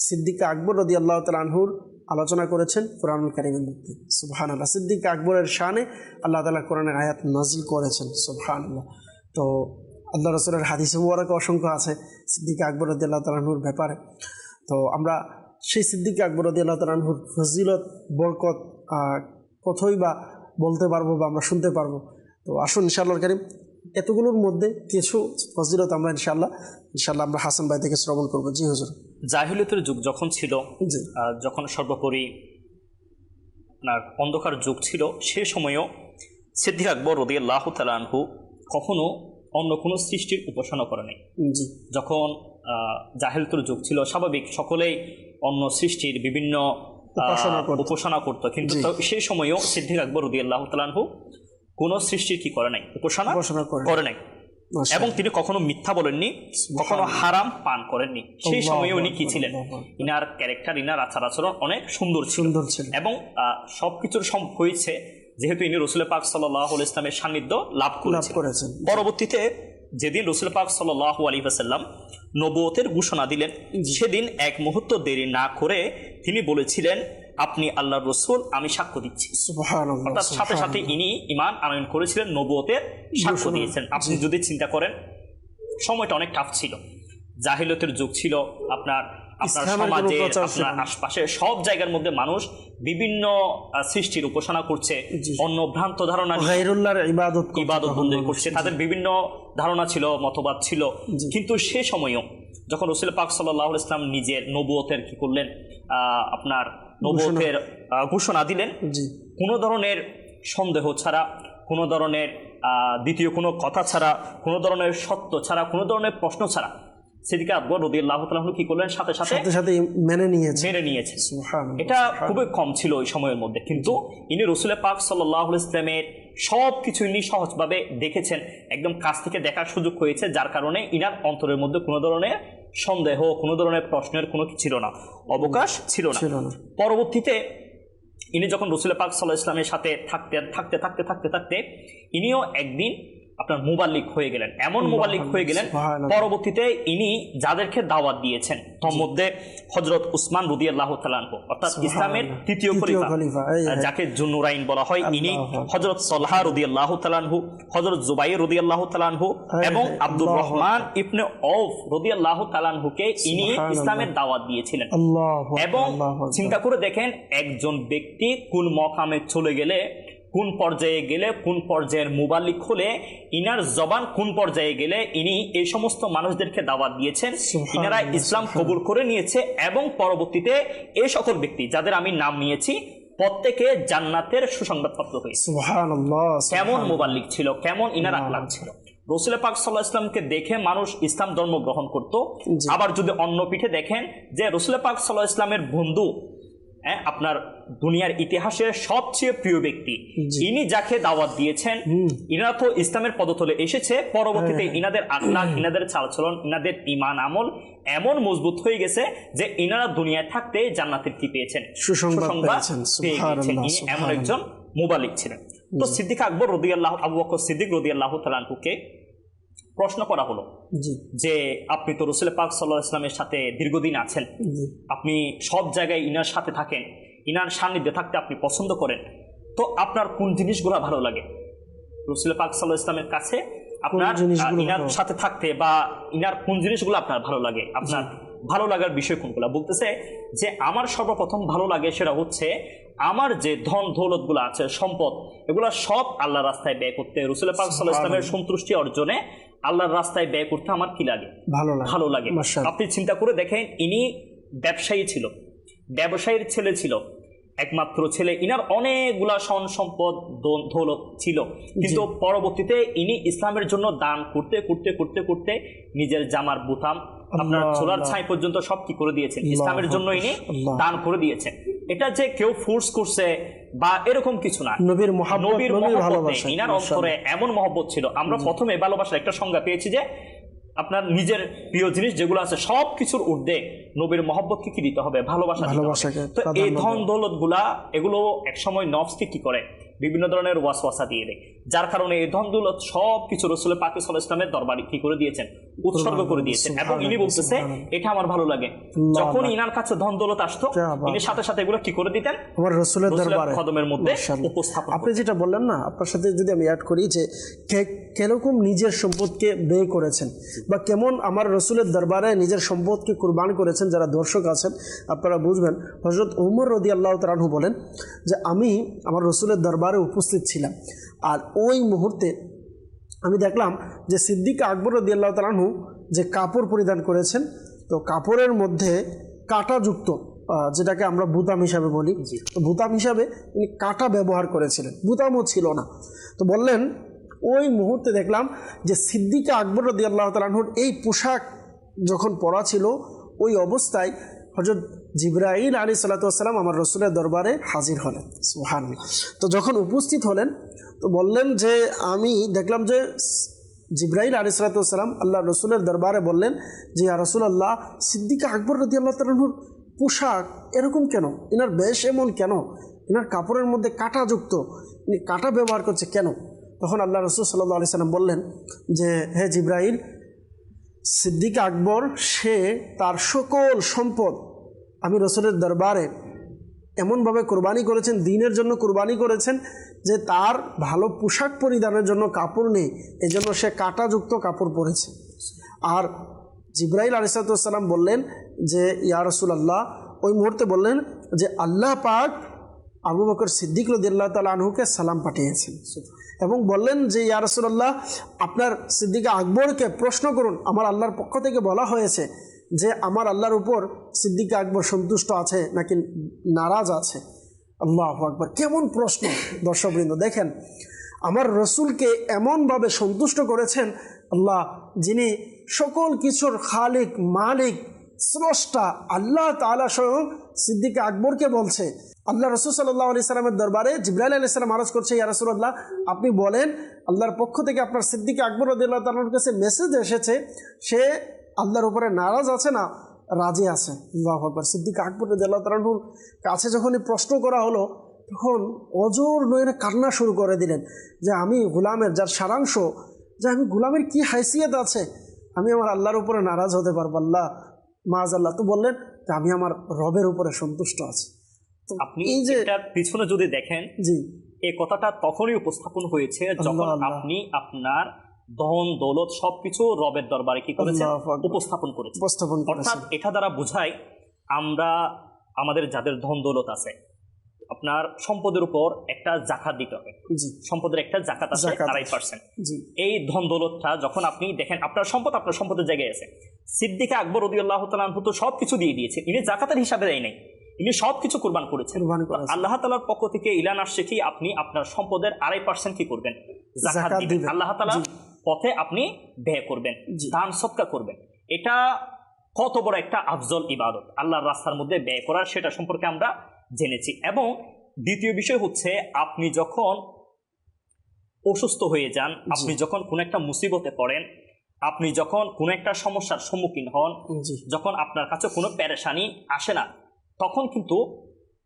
সিদ্দিক আকবর রাদিয়াল্লাহু তাআলা আনহুর আলোচনা করেছেন কোরআনুল কারীমের মধ্যে। সুবহানাল্লাহ, সিদ্দিক আকবরের শানে আল্লাহ তাআলা কোরআনের আয়াত নাজিল করেছেন। সুবহানাল্লাহ। তো আল্লাহ রাসূলের হাদিসে মুবারক অসংখ্য আছে সিদ্দিক আকবর রাদিয়াল্লাহু তাআলা আনহুর ব্যাপারে। তো আমরা সেই সিদ্দিক আকবর রাদিয়াল্লাহু তাআলা আনহুর ফজিলত বরকত কতই বা বলতে পারবো বা আমরা শুনতে পারবো। তো আসুন ইনশাআল্লাহ কারীম এতগুলোর মধ্যে কিছু ফজিলত আমরা ইনশাআল্লাহ আমরা হাসান ভাই থেকে শ্রবণ করবো। জি হুজুর। জাহিলিয়াতের যুগ যখন ছিল, যখন সর্বোপরি আপনার অন্ধকার যুগ ছিল, সে সময়ও সিদ্দিক আকবর রাদিয়াল্লাহু তাআলা আনহু কখনো অন্য কোনো সৃষ্টির উপাসনা করে নাই। যখন জাহিলিয়াতের যুগ ছিল, স্বাভাবিক সকলেই অন্য সৃষ্টির বিভিন্ন উপাসনা করতো, কিন্তু সেই সময়ও সিদ্দিক আকবর রাদিয়াল্লাহু তাআলা আনহু কোনো সৃষ্টির কি করে নাই, উপাসনা করে নাই। এবং তিনি কখনো মিথ্যা বলেননি, কখনো হারাম পান করেননি। সেই সময়ে উনি কি ছিলেন, ইনার ক্যারেক্টার, ইনার আচার আচরণ অনেক সুন্দর ছিল। এবং সবকিছুর হয়েছে যেহেতু ইনি রাসূল পাক সাল্লাল্লাহু আলাইহি ওয়াসাল্লামের সান্নিধ্য লাভ করেছেন। পরবর্তীতে যেদিন রাসূল পাক সাল্লাল্লাহু আলাইহি ওয়াসাল্লাম নবুয়তের ঘোষণা দিলেন, সেদিন এক মুহূর্ত দেরি না করে তিনি বলেছিলেন, আপনি আল্লাহর রাসূল, আমি সাক্ষ্য দিচ্ছি। সুবহানাল্লাহ। অর্থাৎ সাথে সাথে ইনি ঈমান আনয়ন করেছিলেন, নবুয়তের সাক্ষ্য দিয়েছেন। আপনি যদি চিন্তা করেন সময়টা অনেক টাফ ছিল, জাহিলিয়াতের যুগ ছিল। আপনার সমাজে, আপনার আশপাশে সব জায়গার মধ্যে মানুষ বিভিন্ন সৃষ্টির উপাসনা করছে, অন্য ভ্রান্ত ধারণা গায়রুল্লাহর ইবাদত বন্দী করছে, তাদের বিভিন্ন ধারণা ছিল, মতবাদ ছিল। কিন্তু সে সময়ও যখন রাসূল পাক সাল্লাল্লাহু আলাইহি ওয়াসাল্লাম নিজের নবুয়তের কি করলেন, আপনার নবুয়তের ঘোষণা দিলেন, কোনো ধরনের সন্দেহ ছাড়া, কোনো ধরনের দ্বিতীয় কোনো কথা ছাড়া, কোনো ধরনের সত্য ছাড়া, কোনো ধরনের প্রশ্ন ছাড়া সিদ্দিক আকবর রাদিয়াল্লাহু তাআলা কি করলেন, সাথে সাথে মেনে নিয়েছে। এটা খুবই কম ছিল ওই সময়ের মধ্যে। কিন্তু ইনি রাসূল পাক সাল্লাল্লাহু আলাইহি ওয়াসাল্লামের সব কিছু ইনি সহজভাবে দেখেছেন, একদম কাছ থেকে দেখার সুযোগ হয়েছে, যার কারণে ইনার অন্তরের মধ্যে কোনো ধরনের সন্দেহ, কোনো ধরনের প্রশ্নের কোনো কি ছিল না, অবকাশ ছিল না। পরবর্তীতে ইনি যখন রাসূল পাক সাল্লাল্লাহু আলাইহি ওয়াসাল্লামের সাথে থাকতে ইনিও একদিন আপনার মুবাল্লিগ হয়ে গেলেন, এমন মুবাল্লিগ হয়ে গেলেন। পরবর্তীতে ইনি যাদেরকে দাওয়াত দিয়েছেন, তার মধ্যে হযরত উসমান রাদিয়াল্লাহু তাআলা আনহু, অর্থাৎ ইসলামের তৃতীয় খলিফা, যাকে যুন্নুরাইন বলা হয়, ইনি হযরত তালহা রাদিয়াল্লাহু তাআলা আনহু, হযরত জুবাইর রাদিয়াল্লাহু তাআলা আনহু এবং আব্দুর রহমান ইবনে আউফ রাদিয়াল্লাহু তাআলা আনহুকে ইনি ইসলামের দাওয়াত দিয়েছিলেন। এবং চিন্তা করে দেখেন, একজন ব্যক্তি কোন মকামে চলে গেলে কোন পর্যায়ে গেলে, কোন পর্যায়ের মুবাল্লিগ হলে, ইনার জবান কোন পর্যায়ে গেলে ইনি এই সমস্ত মানুষদেরকে দাওয়াত দিয়েছেন, ইনারা ইসলাম কবুল করে নিয়েছে এবং পরবর্তীতে এই সকল ব্যক্তি যাদের আমি নাম নিয়েছি প্রত্যেকে জান্নাতের সুসংবাদপ্রাপ্ত হয়েছে। সুবহানাল্লাহ। কেমন মুবাল্লিগ ছিল, কেমন ইনার আখলাক ছিল। রাসূল পাক সাল্লাল্লাহু আলাইহি ওয়াসাল্লামকে দেখে মানুষ ইসলাম ধর্ম গ্রহণ করত। আবার যদি অন্য পিঠে দেখেন যে রাসূল পাক সাল্লাল্লাহু আলাইহি ওয়াসাল্লামের বন্ধু, আপনার দুনিয়ার ইতিহাসের সবচেয়ে প্রিয় ব্যক্তি, ইনি যাকে দাওয়াত দিয়েছেন, ইনারা তো ইসলামের পদতলে এসেছে, পরবর্তীতে ইনাদের আখলাক, ইনাদের চালচলন, ইনাদের ঈমান আমল এমন মজবুত হয়ে গেছে যে ইনারা দুনিয়ায় থাকতে জান্নাতের কি পেয়েছেন, সুসংবাদ পেয়ে গেছেন। ইনি এমন একজন মুবাল্লিগ ছিলেন। তো সিদ্দিক আকবর রাদিয়াল্লাহু, আবু বকর সিদ্দিক রাদিয়াল্লাহু তাআলা আনহুকে প্রশ্ন করা হলো যে আপনি তো রাসূল পাক সাল্লাল্লাহু আলাইহি ওয়াসাল্লামের সাথে দীর্ঘদিন আছেন, আপনি সব জায়গায় ইনার সাথে থাকেন, ইনার সান্নিধ্যে থাকতে আপনি পছন্দ করেন, তো আপনার কোন জিনিসগুলো ভালো লাগে রাসূল পাক সাল্লাল্লাহু আলাইহি ওয়াসাল্লামের কাছে আপনার ইনার সাথে থাকতে, বা ইনার কোন জিনিসগুলো আপনার ভালো লাগে, আপনার ভালো লাগার বিষয় কোনগুলো? বলতেছে যে আমার সর্বপ্রথম ভালো লাগে সেটা হচ্ছে আমার যে ধন দৌলত গুলো আছে, সম্পদ, এগুলো সব আল্লাহর রাস্তায় ব্যয় করতে, রাসূল পাক সাল্লাল্লাহু আলাইহি ওয়াসাল্লামের সন্তুষ্টি অর্জনে আল্লাহর রাস্তায় ব্যয় করতে আমার কি লাগে, ভালো লাগে। আপনি চিন্তা করে দেখেন, ইনি ব্যবসায়ী ছিল, ব্যবসায়ীর ছেলে ছিল, একমাত্র ছেলে, ইনার অনেকগুলা সন সম্পদ দৌলত ছিল, কিন্তু পরবর্তীতে ইনি ইসলামের জন্য দান করতে করতে করতে করতে নিজের জামার বুতাম, আপনার ছোলার ছাই পর্যন্ত সব কি করে দিয়েছেন, ইসলামের জন্য ইনি দান করে দিয়েছেন। এটা যে কেউ ফোর্স করছে বা এরকম কিছু না, নবীর মহব্বতে ইনার অন্তরে এমন মহব্বত ছিল। আমরা প্রথমে ভালোবাসার একটা সংজ্ঞা পেয়েছি যে আপনার নিজের প্রিয় জিনিস যেগুলো আছে সব কিছুর ঊর্ধ্বে নবীর মহব্বতকে কি দিতে হবে, ভালোবাসা। তো এই ধন দৌলত গুলা এগুলো একসময় নফসকে কি করে, বিভিন্ন ধরনের ওয়াসওয়াসা দিয়ে দেয়, যার কারণে এই ধন দৌলত সব কিছু রাসূল পাক সাল্লাল্লাহু আলাইহি ওয়াসাল্লামের দরবারে কি করে দিয়েছেন, উৎসর্গ করে দিয়েছেন। এবং ইনি বলতেছে এটা আমার ভালো লাগে। যখন ইনার কাছে ধন দৌলত আসতো, ইনি সাথে সাথে এগুলো কি করে দিতেন, আমার রাসূলের দরবারে কদমের মধ্যে উপস্থাপন। আপনি যেটা বললেন না, আপনার সাথে যদি আমি অ্যাড করি যে কিরকম নিজের সম্পদকে ব্যয় করেছেন বা কেমন আমার রাসূলের দরবারে নিজের সম্পদকে কুরবান করেছেন, যারা দর্শক আছেন আপনারা বুঝবেন। হযরত ওমর রাদিয়াল্লাহু তাআলা আনহু বলেন যে আমি আমার রাসূলের দরবারে উপস্থিত ছিলাম, আর ওই মুহূর্তে আমি দেখলাম যে সিদ্দিক আকবর রাদিয়াল্লাহু তাআলা আনহু যে কাপড় পরিধান করেছেন, তো কাপড়ের মধ্যে কাঁটাযুক্ত, যেটাকে আমরা বুতাম হিসাবে বলি, তো বুতাম হিসাবে তিনি কাঁটা ব্যবহার করেছিলেন, বুতামও ছিল না। তো বললেন ওই মুহূর্তে দেখলাম যে সিদ্দিক আকবর রাদিয়াল্লাহু তাআলা আনহুর এই পোশাক যখন পরা ছিল, ওই অবস্থায় হযরত জিবরাইল আলাইহিস সালাতু ওয়াস সালাম আমার রাসূলের দরবারে হাজির হলেন। সুবহানাল্লাহ। তো যখন উপস্থিত হলেন তো বললেন যে আমি দেখলাম যে জিবরাইল আলাইহিস সালাতু ওয়াস সালাম আল্লাহ রাসূলের দরবারে বললেন যে ইয়া রাসূলুল্লাহ, সিদ্দিক আকবর রাদিয়াল্লাহু তাআলা আনহুর পোশাক এরকম কেন, এনার বেশ এমন কেন, এনার কাপড়ের মধ্যে কাঁটাযুক্ত, ইনি কাঁটা ব্যবহার করছে কেন? তখন আল্লাহ রাসূল সাল্লাল্লাহু আলাইহি সাল্লাম বললেন যে হে জিবরাইল, সিদ্দিক আকবর সে তার সকল সম্পদ আমি রাসূলের দরবারে এমনভাবে কোরবানি করেছেন, দ্বীনের জন্য কোরবানি করেছেন যে তার ভালো পোশাক পরিধানের জন্য কাপড় নেই, এজন্য সে কাঁটাযুক্ত কাপড় পরেছে। আর জিবরাইল আলাইহিস সালাম বললেন যে ইয়া রাসূলুল্লাহ, ওই মুহূর্তে বললেন যে আল্লাহ পাক আবু বকর সিদ্দিক রাদিয়াল্লাহু তাআলা আনহুকে সালাম পাঠিয়েছেন এবং বললেন যে ইয়া রাসূলুল্লাহ, আপনার সিদ্দিক আকবরকে প্রশ্ন করুন, আমার আল্লাহর পক্ষ থেকে বলা হয়েছে যে আমার আল্লাহর উপর সিদ্দিক আকবর সন্তুষ্ট আছে নাকি নারাজ আছে। আল্লাহু আকবার, কেমন প্রশ্ন দর্শকবৃন্দ! দেখেন, আমার রসুলকে এমনভাবে সন্তুষ্ট করেছেন আল্লাহ, যিনি সকল কিছুর খালিক, মালিক, স্রষ্টা। আল্লাহ তাআলা স্বয়ং সিদ্দিক আকবরকে বলছে, আল্লাহ রসুল সাল্লাল্লাহু আলাইহি সাল্লামের দরবারে জিবরাইল আলাইহিস সালাম আরজ করছে, ইয়া রাসূলুল্লাহ, আপনি বলেন আল্লাহর পক্ষ থেকে আপনার সিদ্দিক আকবর রাদিয়াল্লাহু তাআলার কাছে মেসেজ এসেছে, সে আল্লাহর উপরে নারাজ আছে না রাজি আছে। আল্লাহু আকবার। সিদ্দিক আকবর রাদিয়াল্লাহু তাআলার কাছে যখনই প্রশ্ন করা হলো, তখন অজর নয়নে কান্না শুরু করে দিলেন যে আমি গোলামের, যার সারাংশ যে আমি গোলামের কি হাইসিয়ত আছে, আমি আমার আল্লাহর উপরে নারাজ হতে পারবো? আল্লাহ মাআযাল্লাহ। তো বললেন যে আমি আমার রবের উপরে সন্তুষ্ট আছি। আপনি এটার পিছনে যদি দেখেন, জি, এই কথাটা তখনই উপস্থাপন হয়েছে যখন আপনি আপনার ধন দৌলত সবকিছু রবের দরবারে কি করেছেন, উপস্থাপন করেছেন। অর্থাৎ এটা দ্বারা বোঝায় আমরা আমাদের যাদের ধন দৌলত আছে আপনার সম্পদের উপর একটা জাকাত দিতে হবে। জি সম্পদের একটা জাকাত আছে জাকাত। 2.5%। জি এই ধন দৌলতটা যখন আপনি দেখেন আপনার সম্পদের জায়গায় আছে, সিদ্দিক আকবর রাদিয়াল্লাহু তাআলা আনহু তো সবকিছু দিয়ে দিয়েছে, ইনি জাকাতের হিসাবে দেয় নাই, ইনি সবকিছু কুরবান করেছেন। কুরবান তো করেছেন। আল্লাহ তাআলার পক্ষ থেকে ইলান আসছে কি আপনি আপনার সম্পদের 2.5% কি করবেন, জাকাত জাকাত দিবেন, দিবেন। আল্লাহ তাআলার জি। পথে আপনি ব্যয় করবেন, জি। দান সদকা করবেন। এটা কত বড় একটা আফজল ইবাদত আল্লাহর রাস্তার মধ্যে ব্যয় করার, সেটা সম্পর্কে আমরা জেনেছি। এবং দ্বিতীয় বিষয় হচ্ছে আপনি যখন অসুস্থ হয়ে যান, আপনি যখন কোনো একটা মুসিবতে পড়েন, আপনি যখন কোনো একটা সমস্যার সম্মুখীন হন, জি যখন আপনার কাছে কোনো পেরেশানি আসে না, তখন কিন্তু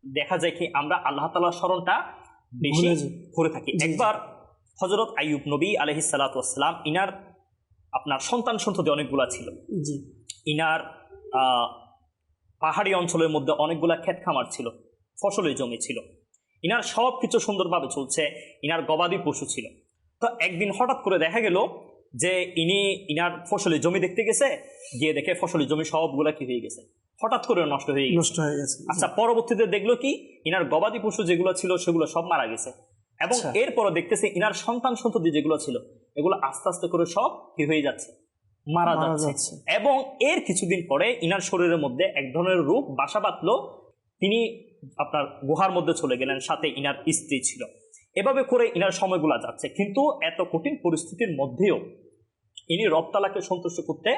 দেখা যায় কি আমরা আল্লাহ তাআলার স্মরণটা বেশি ভুলে যাই। করে থাকি। জি, জি। একবার হযরত আইয়ুব নবী আলাইহিস সালাতু ওয়াস সালাম, ইনার আপনার সন্তান সন্ততি অনেকগুলা ছিল। জি ইনার পাহাড়ি অঞ্চলের মধ্যে অনেকগুলা ক্ষেত খামার ছিল, ফসলের জমি ছিল, ইনার সব কিছু সুন্দরভাবে চলছে, ইনার গবাদি পশু ছিল। তো একদিন হঠাৎ করে দেখা গেল যে ইনার ফসলের জমি দেখতে গেছে, গিয়ে দেখে ফসলের জমি সবগুলা কি হয়ে গেছে, হঠাৎ করে নষ্ট হয়ে গেছে। নষ্ট হয়ে গেছে। আচ্ছা, পরবর্তীতে দেখলো কি ইনার গবাদি পশু যেগুলো ছিল সেগুলো সব মারা গেছে, এবং আচ্ছা। এরপরও দেখতেছে ইনার সন্তান সন্ততি যেগুলো ছিল এগুলো আস্তে আস্তে করে সব কি হয়ে যাচ্ছে, মারা মারা যাচ্ছে। যাচ্ছে। এবং এর কিছুদিন পরে ইনার শরীরের মধ্যে এক ধরনের রোগ বাসা বাঁধলো, তিনি আপনার গুহার মধ্যে চলে গেলেন, সাথে ইনার স্ত্রী ছিল। এভাবে করে ইনার সময়গুলা যাচ্ছে, কিন্তু এত কঠিন পরিস্থিতির মধ্যেও ইনি রব তাআলাকে সন্তুষ্ট করতে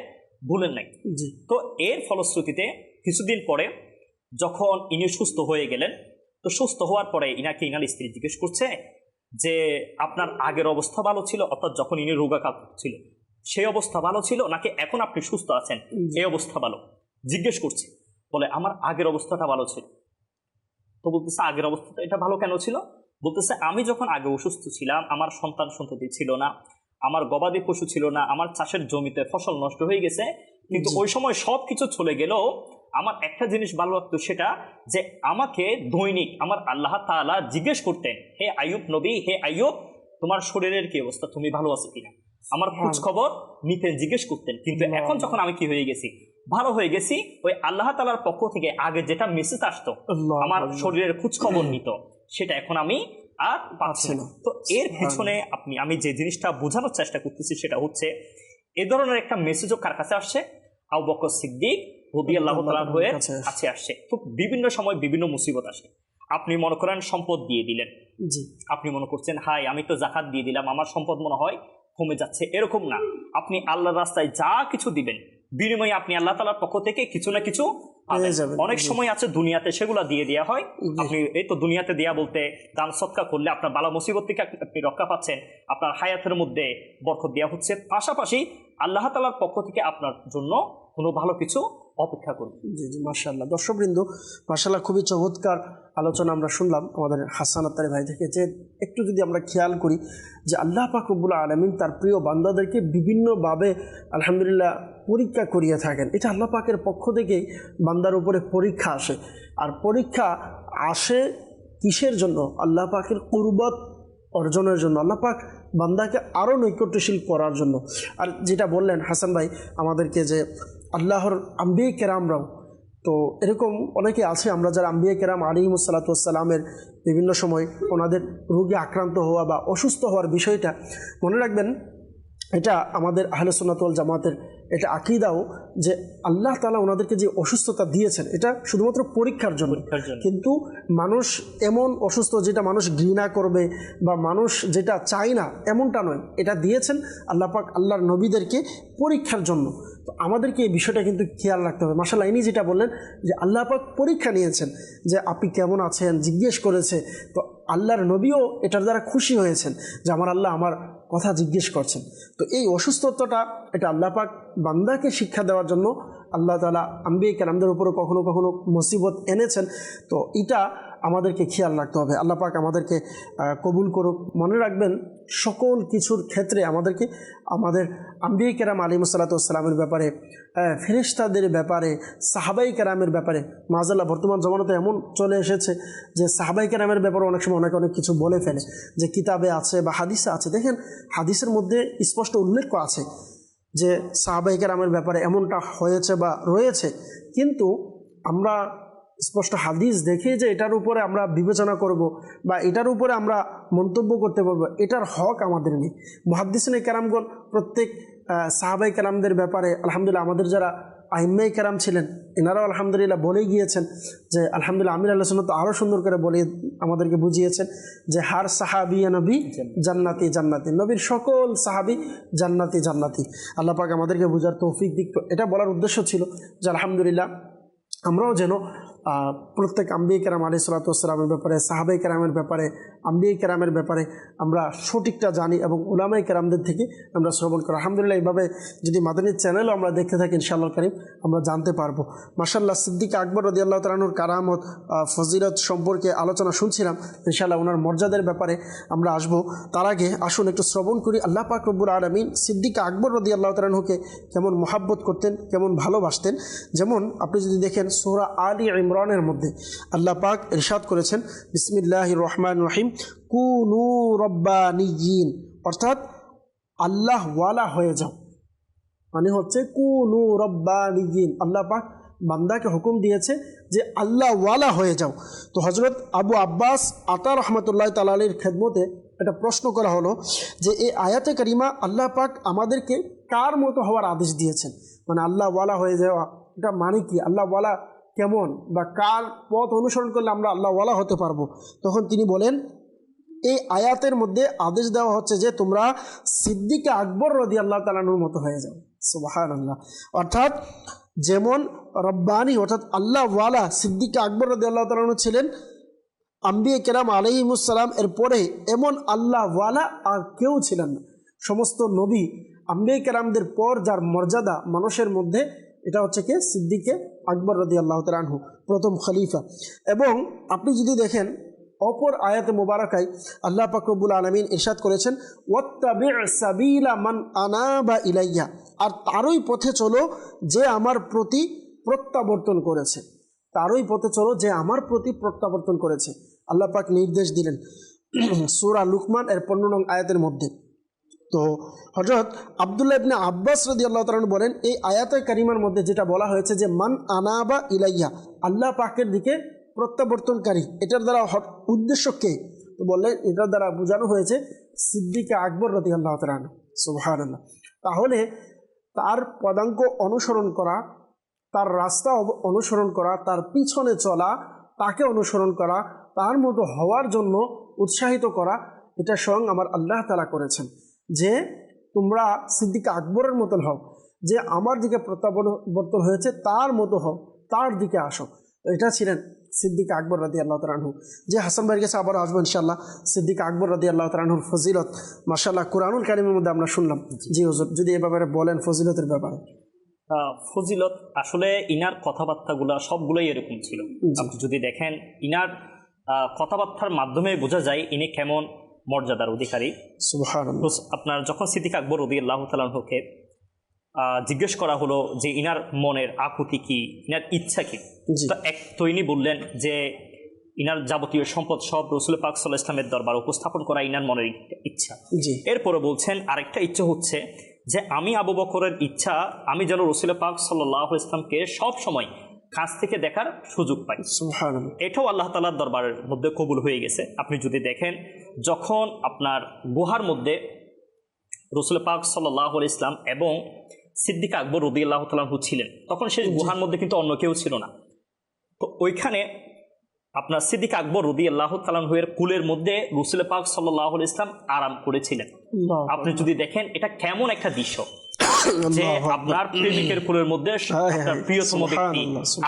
ভুলেন নাই। জি তো এর ফলশ্রুতিতে কিছুদিন পরে যখন ইনি সুস্থ হয়ে গেলেন, তো সুস্থ হওয়ার পরে ইনাকে ইনার স্ত্রী জিজ্ঞেস করছে যে আপনার আগের অবস্থা ভালো ছিল, অর্থাৎ যখন ইনি রোগাক্রান্ত ছিল সেই অবস্থা ভালো ছিল, নাকি এখন আপনি সুস্থ আছেন এই অবস্থা ভালো, জিজ্ঞেস করছে। বলে আমার আগের অবস্থাটা ভালো ছিল। তো বলতেছে আগের অবস্থাটা এটা ভালো কেন ছিল? বলতেছে আমি যখন আগে অসুস্থ ছিলাম, আমার সন্তান সন্ততি ছিল না, আমার গবাদি পশু ছিল না, আমার চাষের জমিতে ফসল নষ্ট হয়ে গেছে, কিন্তু ওই সময় সব কিছু চলে গেলেও আমার একটা জিনিস ভালো লাগতো, সেটা যে আমাকে দৈনিক আমার আল্লাহ তাআলা জিজ্ঞেস করতেন, হে আইয়ুব নবী, হে আইয়ুব তোমার শরীরের কি অবস্থা, তুমি ভালো আছো কিনা, আমার খোঁজ খবর নিতেন, জিজ্ঞেস করতেন। কিন্তু এখন যখন আমি কি হয়ে গেছি, ভালো হয়ে গেছি, ওই আল্লাহ তাআলার পক্ষ থেকে আগে যেটা মেসেজ আসতো আল্লাহ আমার আল্লাহ। শরীরের খোঁজ খবর নিত, সেটা এখন আমি আর পাচ্ছি না। তো এর পিছনে আমি যে জিনিসটা বোঝানোর চেষ্টা করতেছি সেটা হচ্ছে, এ ধরনের একটা মেসেজও কার কাছে আসছে, আবু বকর সিদ্দিক রাদিয়াল্লাহু তাআলা এর কাছে আসছে। তো বিভিন্ন সময় বিভিন্ন মুসিবত আসে। আপনি মনে করেন সম্পদ দিয়ে দিলেন, জি আপনি মনে করছেন হাই আমি তো জাকাত দিয়ে দিলাম, আমার সম্পদ মনে হয় কমে যাচ্ছে, এরকম না। আপনি আল্লাহর রাস্তায় যা কিছু দিবেন, বিনিময়ে আপনি আল্লাহ তাআলার পক্ষ থেকে কিছু না কিছু পাবেন। পেয়ে যাবেন। অনেক সময় আছে দুনিয়াতে সেগুলা দিয়ে দেওয়া হয়, আপনি এই তো দুনিয়াতে দেয়া বলতে দান সদকা করলে আপনার বালা মুসিবত থেকে আপনি রক্ষা পাচ্ছেন, আপনার হায়াতের মধ্যে বরকত দেওয়া হচ্ছে, পাশাপাশি আল্লাহ তাআলার পক্ষ থেকে আপনার জন্য কোনো ভালো কিছু অপেক্ষা করবে। জি জি মাশাআল্লাহ। দর্শকবৃন্দ, মাশাআল্লাহ খুবই চমৎকার আলোচনা আমরা শুনলাম আমাদের হাসান আত্তারি ভাই থেকে। যে একটু যদি আমরা খেয়াল করি যে আল্লাহ পাক রব্বুল আলামিন তার প্রিয় বান্দাদেরকে বিভিন্নভাবে আলহামদুলিল্লাহ পরীক্ষা করিয়ে থাকেন। এটা আল্লাহ পাকের পক্ষ থেকেই বান্দার উপরে পরীক্ষা আসে। আর পরীক্ষা আসে কিসের জন্য? আল্লাহ পাকের কুরবত অর্জনের জন্য, আল্লাহ পাক বান্দাকে আরও নৈকট্যশীল করার জন্য। আর যেটা বললেন হাসান ভাই আমাদেরকে যে আল্লাহর আম্বিয়া কেরামরাও, তো এরকম অনেকে আছে আমরা যারা আম্বিয়া কেরাম আলাইহিমুস সালাতু ওয়াস সালামের বিভিন্ন সময় ওনাদের রোগে আক্রান্ত হওয়া বা অসুস্থ হওয়ার বিষয়টা মনে রাখবেন, এটা আমাদের আহলে সুন্নাত ওয়াল জামাতের এটা আকীদাও যে আল্লাহ তাআলা ওনাদেরকে যে অসুস্থতা দিয়েছেন এটা শুধুমাত্র পরীক্ষার জন্য। কিন্তু মানুষ এমন অসুস্থ যেটা মানুষ ঘৃণা করবে বা মানুষ যেটা চায় না এমনটা নয়, এটা দিয়েছেন আল্লাহ পাক আল্লাহর নবীদেরকে পরীক্ষার জন্য। তো আমাদেরকে এই বিষয়টা কিন্তু খেয়াল রাখতে হবে। মাশাআল্লাহ, ইনি যেটা বললেন যে আল্লাহ পাক পরীক্ষা নিয়েছেন যে আপনি কেমন আছেন জিজ্ঞেস করেছে, তো আল্লাহর নবীও এটার দ্বারা খুশি হয়েছেন যে আমার আল্লাহ আমার কথা জিজ্ঞেস করছেন। তো এই অসুস্থতাটা এটা আল্লাহ পাক বান্দাকে শিক্ষা দেওয়ার জন্য আল্লাহ তাআলা আম্বিয়া কেরামদের উপরে কখনো কখনো মুসিবত এনেছেন। তো এটা আমাদেরকে খেয়াল রাখতে হবে। আল্লাহ পাক আমাদেরকে কবুল করুক। মনে রাখবেন সকল কিছুর ক্ষেত্রে আমাদেরকে আমাদের আম্বিয়া কেরাম আলাইহিমুস সালাতু ওয়াস সালামের ব্যাপারে, ফেরেশতাদের ব্যাপারে, সাহাবাই কেরামের ব্যাপারে, মাআযাল্লাহ বর্তমান জমানাতে এমন চলে এসেছে যে সাহাবাই কেরামের ব্যাপারে অনেক সময় অনেক কিছু বলে ফেলে যে কিতাবে আছে বা হাদিসে আছে। দেখেন হাদিসের মধ্যে স্পষ্ট উল্লেখ আছে যে সাহাবাই কেরামের ব্যাপারে এমনটা হয়েছে বা রয়েছে, কিন্তু আমরা স্পষ্ট হাদিস দেখে যে এটার উপরে আমরা বিবেচনা করব বা এটার উপরে আমরা মন্তব্য করতে পারবো, এটার হক আমাদের নেই। মুহাদ্দিসিনে কেরামগণ প্রত্যেক সাহাবাই কেরামদের ব্যাপারে আলহামদুলিল্লাহ, আমাদের যারা আইম্মাই কেরাম ছিলেন এনারাও আলহামদুলিল্লাহ বলেই গিয়েছেন যে আলহামদুলিল্লাহ আমির আল্লাহ সুন্নাত আরও সুন্দর করে বলে আমাদেরকে বুঝিয়েছেন যে হার সাহাবি নবী জান্নাতি জান্নাতি, নবীর সকল সাহাবি জান্নাতি জান্নাতি। আল্লাহ পাক আমাদেরকে বোঝার তৌফিক দিক। এটা বলার উদ্দেশ্য ছিল যে আলহামদুলিল্লাহ আমরাও যেন প্রত্যেক আম্বিয়া কেরাম আলাইহিস সালাতু ওয়াস সালামের ব্যাপারে, সাহাবাই কেরামের ব্যাপারে, আম্বিয়া কেরামের ব্যাপারে আমরা সঠিকটা জানি এবং উলামায়ে কেরামদের থেকে আমরা শ্রবণ করি। আলহামদুলিল্লাহ এইভাবে যদি মাদানী চ্যানেলও আমরা দেখতে থাকি ইনশাআল্লাহ কারীম আমরা জানতে পারবো। মাশাআল্লাহ সিদ্দিক আকবর রাদিয়াল্লাহু তাআলা আনহুর কারামত ফজিলত সম্পর্কে আলোচনা শুনছিলাম, ইনশাআল্লাহ ওনার মর্যাদার ব্যাপারে আমরা আসব। তার আগে আসুন একটু শ্রবণ করি আল্লাহ পাক রব্বুল আলামিন সিদ্দিক আকবর রাদিয়াল্লাহু তাআলা আনহুকে কেমন মহাব্বত করতেন, কেমন ভালোবাসতেন। যেমন আপনি যদি দেখেন সূরা আলী ইমরানের মধ্যে আল্লাহ পাক ইরশাদ করেছেন বিসমিল্লাহির রহমানির রহিম কুনু রব্বানিয়িন, অর্থাৎ আল্লাহ ওয়ালা হয়ে যাও, মানে হচ্ছে কুনু রব্বানিয়িন। আল্লাহ পাক বান্দাকে হুকুম দিয়েছে যে আল্লাহ ওয়ালা হয়ে যাও। তো হযরত আবু আব্বাস আতা রহমতুল্লাহ তাআলা আলাইহির খেদমতে একটা প্রশ্ন করা হলো যে এই আয়াতে কারিমা আল্লাহ পাক আমাদেরকে কার মতো হওয়ার আদেশ দিয়েছেন, মানে আল্লাহ ওয়ালা হয়ে যাওয়া এটা মানে কি, আল্লাহ ওয়ালা কেমন বা কার পথ অনুসরণ করলে আমরা আল্লাহ ওয়ালা হতে পারবো। তখন তিনি বলেন এই আয়াতের মধ্যে আদেশ দেওয়া হচ্ছে যে তোমরা সিদ্দিক আকবর রাদিয়াল্লাহু তাআলা আনহুর মতো হয়ে যাও। সুবহানাল্লাহ। অর্থাৎ যেমন রব্বানি অর্থাৎ আল্লাহ ওয়ালা সিদ্দিক আকবর রাদিয়াল্লাহু তাআলা আনহু ছিলেন, আম্বিয়া কেরাম আলাইহিমুস সালাম এর পরে এমন আল্লাহ ওয়ালা আর কেউ ছিলেন না। সমস্ত নবী আম্বিয়া কেরামদের পর যার মর্যাদা মানুষের মধ্যে, এটা হচ্ছে কি সিদ্দিকে আকবর রাদিয়াল্লাহু তাআলা আনহু, প্রথম খলিফা। এবং আপনি যদি দেখেন অপর আয়াতে মুবারাকায় আল্লাহ পাক রব্বুল আলামিন ইরশাদ করেছেন ওয়াত্তাবি' সাবিলা মান আনাবা ইলাইয়া, আর তারই পথে চলো যে আমার প্রতি প্রত্যাবর্তন করেছে, তারই পথে চলো যে আমার প্রতি প্রত্যাবর্তন করেছে। আল্লাহ পাক নির্দেশ দিলেন সূরা লুকমান এর 15 নং আয়াতের মধ্যে। তো হযরত আব্দুল্লাহ ইবনে আব্বাস রাদিয়াল্লাহু তাআলা বলেন এই আয়াতে কারিমার মধ্যে যেটা বলা হয়েছে যে মান আনাবা ইলাইয়া, আল্লাহ পাকের দিকে প্রত্যাবর্তনকারী, এটার দ্বারা উদ্দেশ্য কে? তো বললেন এটার দ্বারা বোঝানো হয়েছে সিদ্দিক আকবর রাদিয়াল্লাহু তাআলা। সুবহানাল্লাহ। তাহলে তার পদাঙ্ক অনুসরণ করা, তার রাস্তা অনুসরণ করা, তার পিছনে চলা, তাকে অনুসরণ করা, তার মতো হওয়ার জন্য উৎসাহিত করা, এটা স্বয়ং আমার আল্লাহ তাআলা করেছেন যে তোমরা সিদ্দিক আকবরের মতন হও, যে আমার দিকে প্রত্যাবর্তন হয়েছে তার মতো হও, তার দিকে আসো। এটা ছিলেন সিদ্দিক আকবর রাদিয়াল্লাহু তাআলা আনহু। যে হাসান ভাইয়ের কাছে আবার আসবো ইনশাআল্লাহ। সিদ্দিক আকবর রাদিয়াল্লাহু তাআলা আনহুর ফজিলত মাশাআল্লাহ কুরআনুল কারীমের মধ্যে আমরা শুনলাম। জি হুজুর, যদি এ ব্যাপারে বলেন ফজিলতের ব্যাপারে। ফজিলত আসলে ইনার কথাবার্তাগুলো সবগুলোই এরকম ছিল। আপনি যদি দেখেন ইনার কথাবার্তার মাধ্যমে বোঝা যায় ইনি কেমন মর্যাদার অধিকারী। সুবহানাল্লাহ। আপনার যখন সিদ্দিক আকবর রাদিয়াল্লাহু তাআলা আনহুকে জিজ্ঞেস করা হলো যে ইনার মনের আকুতি কি, ইনার ইচ্ছা কি, তো ইনি বললেন যে ইনার যাবতীয় সম্পদ সব রাসূল পাক সাল্লাল্লাহু আলাইহি ওয়াসাল্লামের দরবারে উপস্থাপন করা ইনার মনের ইচ্ছা। এরপরে বলছেন আরেকটা ইচ্ছা হচ্ছে যে আমি আবু বকরের ইচ্ছা আমি যেন রাসূল পাক সাল্লাল্লাহু আলাইহি ওয়াসাল্লামকে সব সময় কাছ থেকে দেখার সুযোগ পাই। সুবহানাল্লাহ। এটাও আল্লাহ তাআলার দরবারের মধ্যে কবুল হয়ে গেছে। আপনি যদি দেখেন যখন আপনার গুহার মধ্যে রাসূল পাক সাল্লাল্লাহু আলাইহি ওয়াসাল্লাম এবং সিদ্দিক আকবর রাদিয়াল্লাহু তাআলা আনহু ছিলেন, তখন সেই গুহার মধ্যে কিন্তু অন্য কেউ ছিল না। তো ওইখানে আপনার সিদ্দিক আকবর রাদিয়াল্লাহু তাআলা আনহু এর কুলের মধ্যে রাসূল পাক সাল্লাল্লাহু আলাইহি ওয়াসাল্লাম আরাম করেছিলেন। আপনি যদি দেখেন এটা কেমন একটা দৃশ্য যে আপনার প্রেমিকের কুলের মধ্যে আপনার প্রিয়তম ব্যক্তি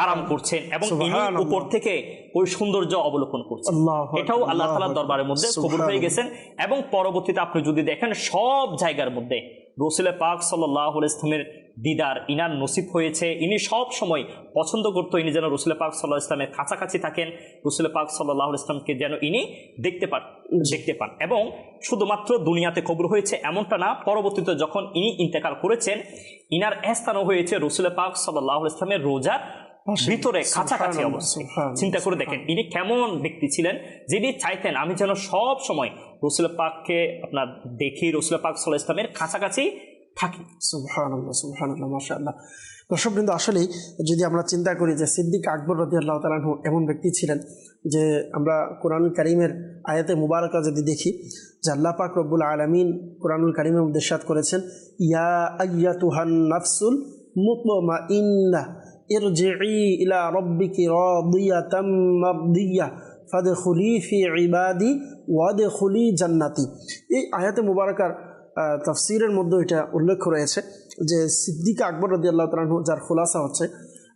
আরাম করছেন এবং ইনি উপর থেকে ওই সৌন্দর্য অবলোকন করছেন। এটাও আল্লাহ তাআলার দরবারের মধ্যে কবুল হয়ে গেছেন। এবং পরবর্তীতে আপনি যদি দেখেন সব জায়গার মধ্যে রাসূল পাক সাল্লাল্লাহু আলাইহি ওয়াসাল্লামের দিদার ইনার নসিব হয়েছে। ইনি সব সময় পছন্দ করতো ইনি যেন রাসূল পাক সাল্লাল্লাহু আলাইহি ওয়াসাল্লামের কাছাকাছি থাকেন, রাসূল পাক সাল্লাল্লাহু আলাইহি ওয়াসাল্লামকে যেন ইনি দেখতে পান। এবং শুধুমাত্র দুনিয়াতে কবুল হয়েছে এমনটা না, পরবর্তীতে যখন ইনি ইন্তেকাল করেছেন ইনার স্থানও হয়েছে রাসূল পাক সাল্লাল্লাহু আলাইহি ওয়াসাল্লামের রোজার ভিতরে কাছাকাছি অবস্থায়। চিন্তা করে দেখেন ইনি কেমন ব্যক্তি ছিলেন, যিনি চাইতেন আমি যেন সব সময় রাসূল পাককে আপনার দেখি, রাসূল পাক সাল্লাল্লাহু আলাইহি ওয়াসাল্লামের কাছাকাছি থাকি। সুবহানাল্লাহ, সুবহানাল্লাহ, মাশাআল্লাহ। দর্শকবৃন্দ, আসলেই যদি আমরা চিন্তা করি যে সিদ্দিক আকবর রাদিয়াল্লাহু তাআলা আনহু এমন ব্যক্তি ছিলেন যে আমরা কোরআনুল কারীমের আয়াতে মুবারাকা যদি দেখি যে আল্লাহ পাক রব্বুল আলামিন কোরআনুল কারীমের মধ্যে ইরশাদ করেছেন, ইয়া আইয়াতুহান নাফসুল মুতমাইন্নাহ ইরজিই ইলা রাব্বিকি রাদিয়াতাম মারদিয়াহ ফাদখুলি ফি ইবাদি ওয়াদখুলি জান্নাতি। এই আয়াতে মুবারাকার তাফসীরের মধ্যে এটা উল্লেখ রয়েছে যে সিদ্দিক আকবর রাদিয়াল্লাহু তাআলা আনহু যার খুলাসা হচ্ছে,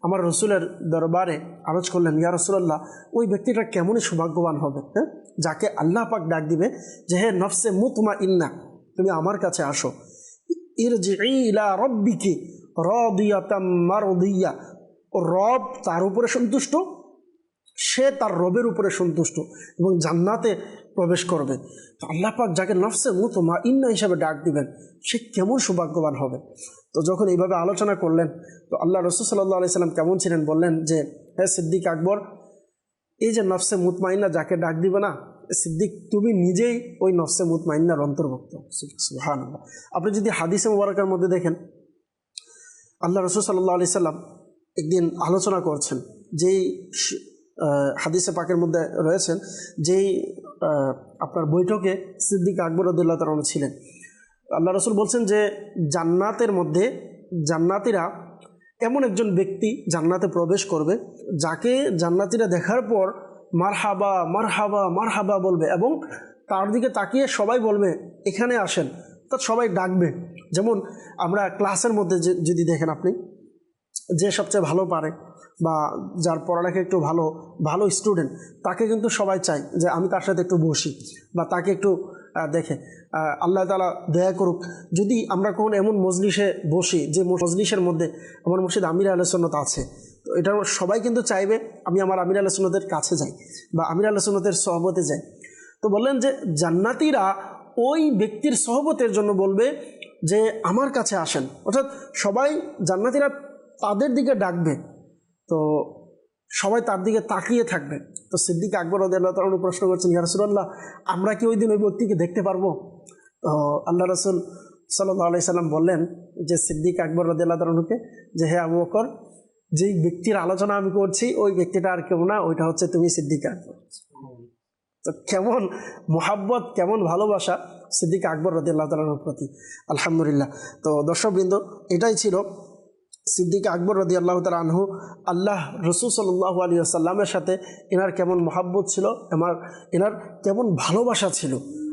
আমার রসুলের দরবারে আরজ করলেন, ইয়া রাসূলুল্লাহ, ওই ব্যক্তিটা কেমনই সৌভাগ্যবান হবে, হ্যাঁ, যাকে আল্লাহ পাক ডাক দিবে যে হে নফসে মুতমাইন্না, তুমি আমার কাছে আসো, ইরজিই ইলা রাব্বিকি রাদিয়াতাম মারদিয়া, রব তার উপরে সন্তুষ্ট, সে তার রবের উপরে সন্তুষ্ট এবং জান্নাতে প্রবেশ করবে। তো আল্লাহ পাক যাকে নফসে মুতমাইন্না হিসাবে ডাক দিবেন, সে কেমন সৌভাগ্যবান হবে। তো যখন এইভাবে আলোচনা করলেন, তো আল্লাহ রাসূল সাল্লাল্লাহু আলাইহি সাল্লাম কেমন ছিলেন বললেন যে হে সিদ্দিক আকবর, এই যে নফসে মুতমাইন্না যাকে ডাক দিবে না, সিদ্দিক তুমি নিজেই ওই নফসে মুতমাইন্নার অন্তর্ভুক্ত। সুবহানাল্লাহ। আপনি যদি হাদিসে মুবারাকার মধ্যে দেখেন, আল্লাহ রাসূল সাল্লাল্লাহু আলাইহি সাল্লাম একদিন আলোচনা করছেন, যেই হাদিসে পাকের মধ্যে রয়েছেন, যেই আপনার বৈঠকে সিদ্দিক আকবর রাদিয়াল্লাহু তাআলা আনহু ছিলেন। আল্লাহ রাসূল বলছেন যে জান্নাতের মধ্যে জান্নাতীরা এমন একজন ব্যক্তি জান্নাতে প্রবেশ করবে যাকে জান্নাতীরা দেখার পর মারহাবা মারহাবা মারহাবা বলবে এবং তার দিকে তাকিয়ে সবাই বলবে এখানে আসেন, তা সবাই ডাকবে। যেমন আমরা ক্লাসের মধ্যে যদি দেখেন, আপনি যে সবচেয়ে ভালো পারে বা যার পড়ালেখা একটু ভালো স্টুডেন্ট, তাকে কিন্তু সবাই চায় যে আমি তার সাথে একটু বসি বা তাকে একটু দেখে। আল্লাহ তাআলা দয়া করুক, যদি আমরা কখনো এমন মজলিসে বসি যে মজলিসের মধ্যে আমার মুর্শিদ আমির আহলে সুন্নাত আছে, তো এটা সবাই কিন্তু চাইবে আমি আমার আমির আহলে সুন্নাতের কাছে যাই বা আমির আহলে সুন্নাতের সহবতে যাই। তো বললেন যে জান্নাতীরা ওই ব্যক্তির সহবতের জন্য বলবে যে আমার কাছে আসেন, অর্থাৎ সবাই জান্নাতীরা তাদের দিকে ডাকবে, তো সবাই তার দিকে তাকিয়ে থাকবে। তো সিদ্দিক আকবর রাদিয়াল্লাহু তাআলা প্রশ্ন করছেন, ইয়া রাসূলুল্লাহ, আমরা কি ওই দিন ওই ব্যক্তিকে দেখতে পারবো? তো আল্লাহ রাসূল সাল্লাল্লাহু আলাইহি সাল্লাম বললেন যে সিদ্দিক আকবর রাদিয়াল্লাহু তাআলাকে যে হে আবু বকর, যেই ব্যক্তির আলোচনা আমি করছি ওই ব্যক্তিটা আর কেউ না, ওইটা হচ্ছে তুমি সিদ্দিক আকবর। তো কেমন মোহাব্বত, কেমন ভালোবাসা সিদ্দিক আকবর রাদিয়াল্লাহু তাআলার প্রতি। আলহামদুলিল্লাহ। তো দর্শকবৃন্দ, এটাই ছিল সিদ্দিক আকবর রাদিয়াল্লাহু তাআলা আনহু, আল্লাহ রসুল সাল্লাল্লাহু আলাইহি ওয়াসাল্লামের সাথে এনার কেমন মহাব্বত ছিল, এনার কেমন ভালোবাসা ছিল,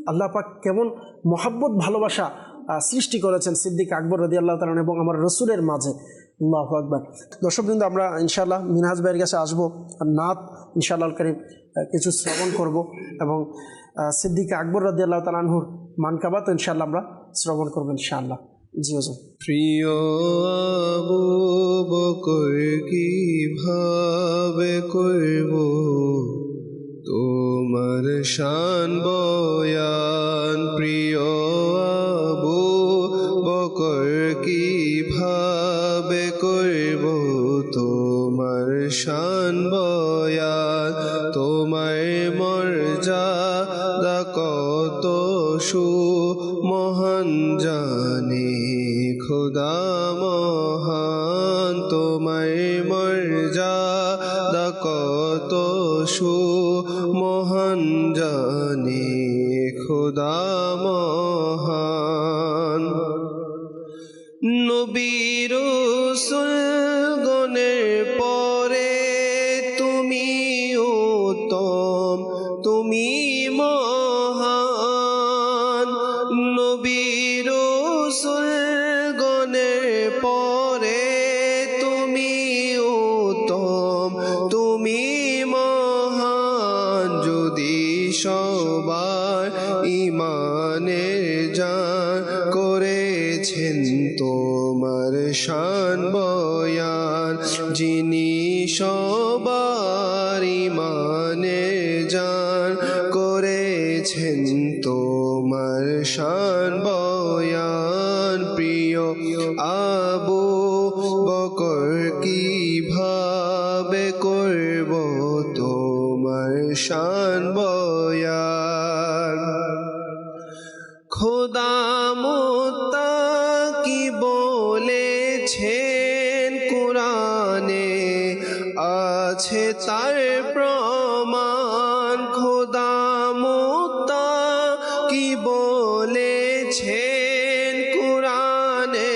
আল্লাহ পাক কেমন মহাব্বত ভালোবাসা সৃষ্টি করেছেন সিদ্দিক আকবর রাদিয়াল্লাহু তাআলা এবং আমার রসুলের মাঝে। আল্লাহু আকবার। দর্শকবৃন্দ, আমরা ইনশাআল্লাহ মিনহাজ ভাইয়ের কাছে আসবো, আর নাত ইনশাআল্লাহ কারীম কিছু শ্রবণ করব এবং সিদ্দিক আকবর রাদিয়াল্লাহু তাআলা আনহুর মানকাবাত ইনশাআল্লাহ আমরা শ্রবণ করব ইনশাআল্লাহ। জি হুজুর। প্রিয় আবু বকর কিভাবে করব তোমার শান বয়ান, প্রিয় আবু বকর কিভাবে করব তোমার শান বয়ান, তোমার মর্যাদা কত সুমহান জানে খোদা মহান, তোমার মর্যাদা কত সুমহান জানে খোদা মহান। নবী রাসূল গণের পরে তুমি উত্তম, তুমি মহান। নবী রাসূল গণের পরে তুমি উত্তম, তুমি মহান। যদি সবার ইমানের জান করেছেন তোমার শান বয়ান, যিনি সবার ইমানের জান করেছেন তোমার শান বয়ান, প্রিয় আবু বকর কিভাবে করব তোমার শান বয়ান। খোদা মুত্তাকি আছে তার প্রমাণ খোদা মুক্তা কি বলেছেন কুরআনে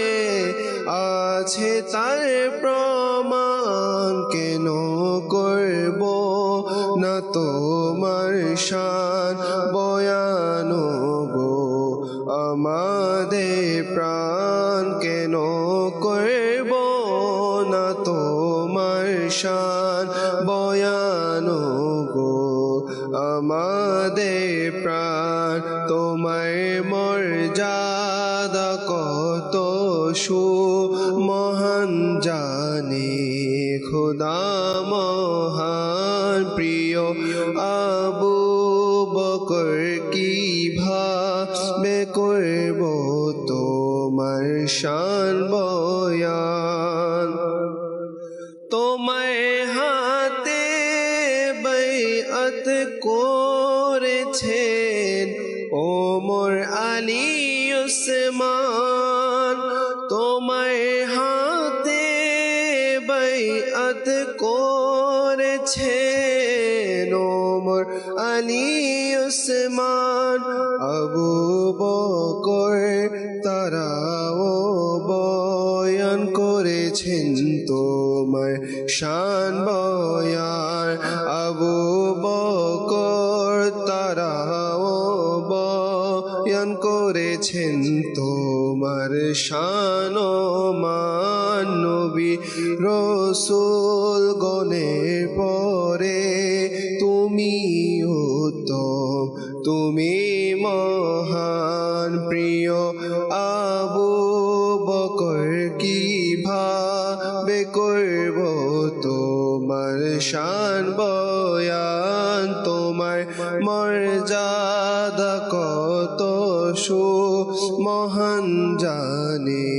আছে তার প্রমাণ কেন করব না তোমার শান বয়ান গো আমাদের প্রাণ কেন করব না তোমার শান বয়ান গো আমাদের প্রাণ তোমার মর্যাদা কত মহান জানে খোদা মহান প্রিয় আবু বকর কি ভাবে করব তোমার শান বয়ান তোমার হাতে বাইআত করেছেন ওমর আলী উসমান তোমার হাতে বাইআত করেছেন ওমর আলী উসমান আবু বকর তারাও বয়ান করেছেন তোমার শান বয়ান আবু বকর তারাও বয়ান করেছেন তোমার শান মান নবী রসূল গণের পরে তুমি উত্তম তুমি মহান প্রিয় আবু বকর কি ভাবে করব তোমার শান বয়ান তোমার মর্যাদা কত মহান জানে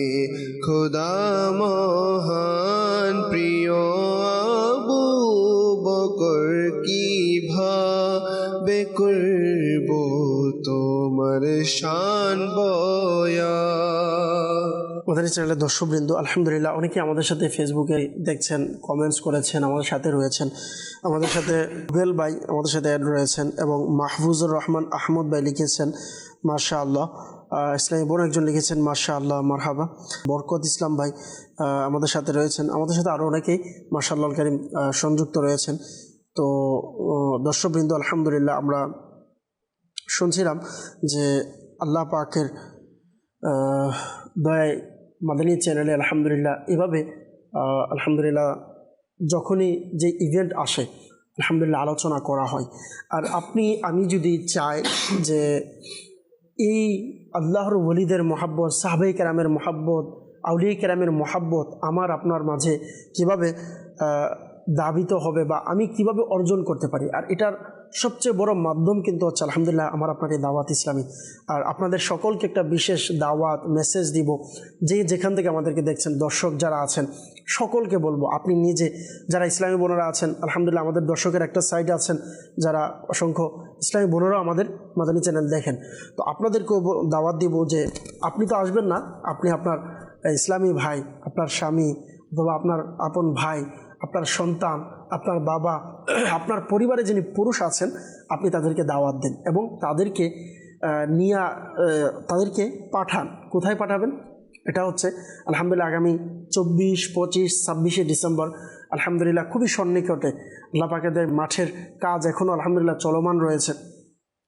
খোদা মহান প্রিয় আবু বকর কি ভাবে করব তোমার শান বয়ান। আমাদের চ্যানেলের দর্শকবৃন্দ আলহামদুলিল্লাহ অনেকে আমাদের সাথে ফেসবুকে দেখছেন, কমেন্টস করেছেন, আমাদের সাথে রয়েছেন। আমাদের সাথে রুবেল ভাই আমাদের সাথে অ্যাড রয়েছেন এবং মাহফুজুর রহমান আহমদ ভাই লিখেছেন মাশাআল্লাহ। ইসলামী বোন একজন লিখেছেন মাশাআল্লাহ মারহাবা। বরকত ইসলাম ভাই আমাদের সাথে রয়েছেন। আমাদের সাথে আরও অনেকেই মাশাআল্লাহ কারীম সংযুক্ত রয়েছেন। তো দর্শকবৃন্দ আলহামদুলিল্লাহ আমরা শুনছিলাম যে আল্লাহ পাকের দয়ায় মাদানী চ্যানেলে আলহামদুলিল্লাহ এভাবে আলহামদুলিল্লাহ যখনই যে ইভেন্ট আসে আলহামদুলিল্লাহ আলোচনা করা হয়। আর আমি যদি চাই যে এই আল্লাহর ওলিদের মহাব্বত, সাহাবায়ে কেরামের মহাব্বত, আউলিয়া কেরামের মহাব্বত আমার আপনার মাঝে কিভাবে দাবিত হবে বা আমি কিভাবে অর্জন করতে পারি, আর এটার সবচেয়ে বড় মাধ্যম কিন্তু হচ্ছে আলহামদুলিল্লাহ আমার আপনার এই দাওয়াত ইসলামী। আর আপনাদের সকলকে একটা বিশেষ দাওয়াত মেসেজ দিব, যেখান থেকে আমাদেরকে দেখছেন দর্শক যারা আছেন সকলকে বলবো, আপনি নিজে যারা ইসলামী বোনেরা আছেন আলহামদুলিল্লাহ আমাদের দর্শকের একটা সাইড আছেন যারা অসংখ্য ইসলামী বোনেরাও আমাদের মাদানী চ্যানেল দেখেন, তো আপনাদেরকেও দাওয়াত দিব যে আপনি তো আসবেন না, আপনি আপনার ইসলামী ভাই, আপনার স্বামী অথবা আপনার আপন ভাই, আপনার সন্তান, আপনার বাবা, আপনার পরিবারে যিনি পুরুষ আছেন আপনি তাদেরকে দাওয়াত দেন এবং তাদেরকে পাঠান। কোথায় পাঠাবেন? এটা হচ্ছে আলহামদুলিল্লাহ আগামী 24, 25, 26শে ডিসেম্বর আলহামদুলিল্লাহ খুবই সন্নিকটে আল্লাহ পাকের দয়ায় মাঠের কাজ এখনও আলহামদুলিল্লাহ চলমান রয়েছে।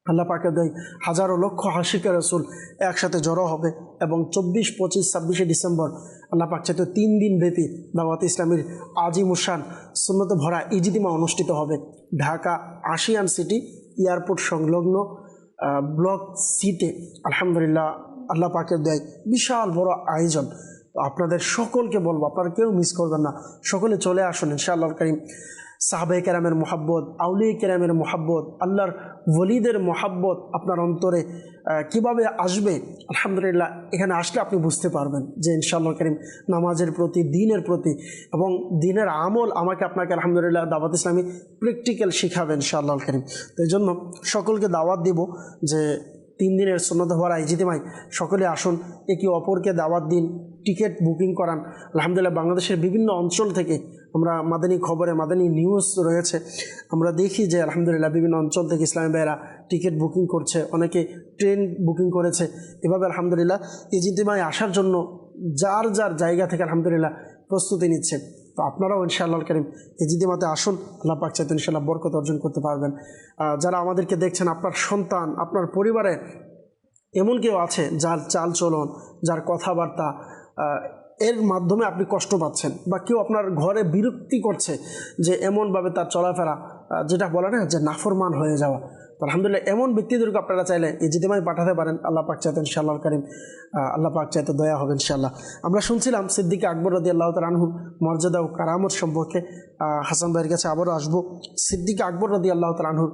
আল্লাহ পাকের দয়ায় হাজারো লক্ষ আশিকে রাসূল একসাথে জড়ো হবে এবং 24, 25, 26শে ডিসেম্বর আল্লাহ পাক চাইতে 3 দিন ব্যাপী দাওয়াত ইসলামীর আজিমুশান সুন্নতে ভরা ইজতিমা অনুষ্ঠিত হবে ঢাকা আশিয়ান সিটি এয়ারপোর্ট সংলগ্ন ব্লক সিতে। আলহামদুলিল্লাহ আল্লাহ পাকের দয়ায় বিশাল বড় আয়োজন। তো আপনাদের সকলকে বলবো আপনারা কেউ মিস করবেন না, সকলে চলে আসুন ইনশাআল্লাহ কারীম। সাহাবায়ে কেরামের মহাব্বত, আউলিয়া কেরামের মহাব্বত, আল্লাহর ওলিদের মহাব্বত আপনার অন্তরে কিভাবে আসবে আলহামদুলিল্লাহ এখানে আসলে আপনি বুঝতে পারবেন যে ইনশাআল্লাহ কারীম নামাজের প্রতি, দ্বীনের প্রতি এবং দ্বীনের আমল আমাকে আপনাকে আলহামদুলিল্লাহ দাওয়াত ইসলামী প্র্যাকটিক্যাল শিখাবে ইনশাআল্লাহ কারীম। তো এই জন্য সকলকে দাওয়াত দিব যে 3 দিনের সুন্নত ভরা ইজতিমায় সকলে আসুন, একে অপরকে দাওয়াত দিন, টিকিট বুকিং করান। আলহামদুলিল্লাহ বাংলাদেশের বিভিন্ন অঞ্চল থেকে আমরা মাদানী খবরে, মাদানী নিউজ রয়েছে, আমরা দেখি যে আলহামদুলিল্লাহ বিভিন্ন অঞ্চল থেকে ইসলামী ভাইয়েরা টিকিট বুকিং করছে, অনেকে ট্রেন বুকিং করেছে। এভাবে আলহামদুলিল্লাহ ইজতিমায় আসার জন্য যার যার জায়গা থেকে আলহামদুলিল্লাহ প্রস্তুতি নিচ্ছে। তো আপনারাও ইনশাআল্লাহ কারীম ইজতিমাতে আসুন, আল্লাহ পাক চাইতে ইনশাআল্লাহ বরকত অর্জন করতে পারবেন। যারা আমাদেরকে দেখছেন, আপনার সন্তান, আপনার পরিবারে এমন কেউ আছে যার চাল চলন, যার কথাবার্তা এর মাধ্যমে আপনি কষ্ট পাচ্ছেন, বা কেউ আপনার ঘরে বিরক্তি করছে, যে এমনভাবে তার চলাফেরা যেটা বলে না যে নাফরমান হয়ে যাওয়া, তো আলহামদুলিল্লাহ এমন ব্যক্তিদেরকে আপনারা চাইলে ইজতিমায় পাঠাতে পারেন। আল্লাহ পাক চাইতে ইনশাআল্লাহ কারীম আল্লাহ পাক চাইতে দয়া হবে ইনশাআল্লাহ। আমরা শুনছিলাম সিদ্দিক আকবর রাদিয়াল্লাহু তাআলা আনহু মর্যাদা ও কারামত সম্পর্কে। হাসান ভাইয়ের কাছে আবারও আসবো। সিদ্দিক আকবর রাদিয়াল্লাহু তাআলা আনহুর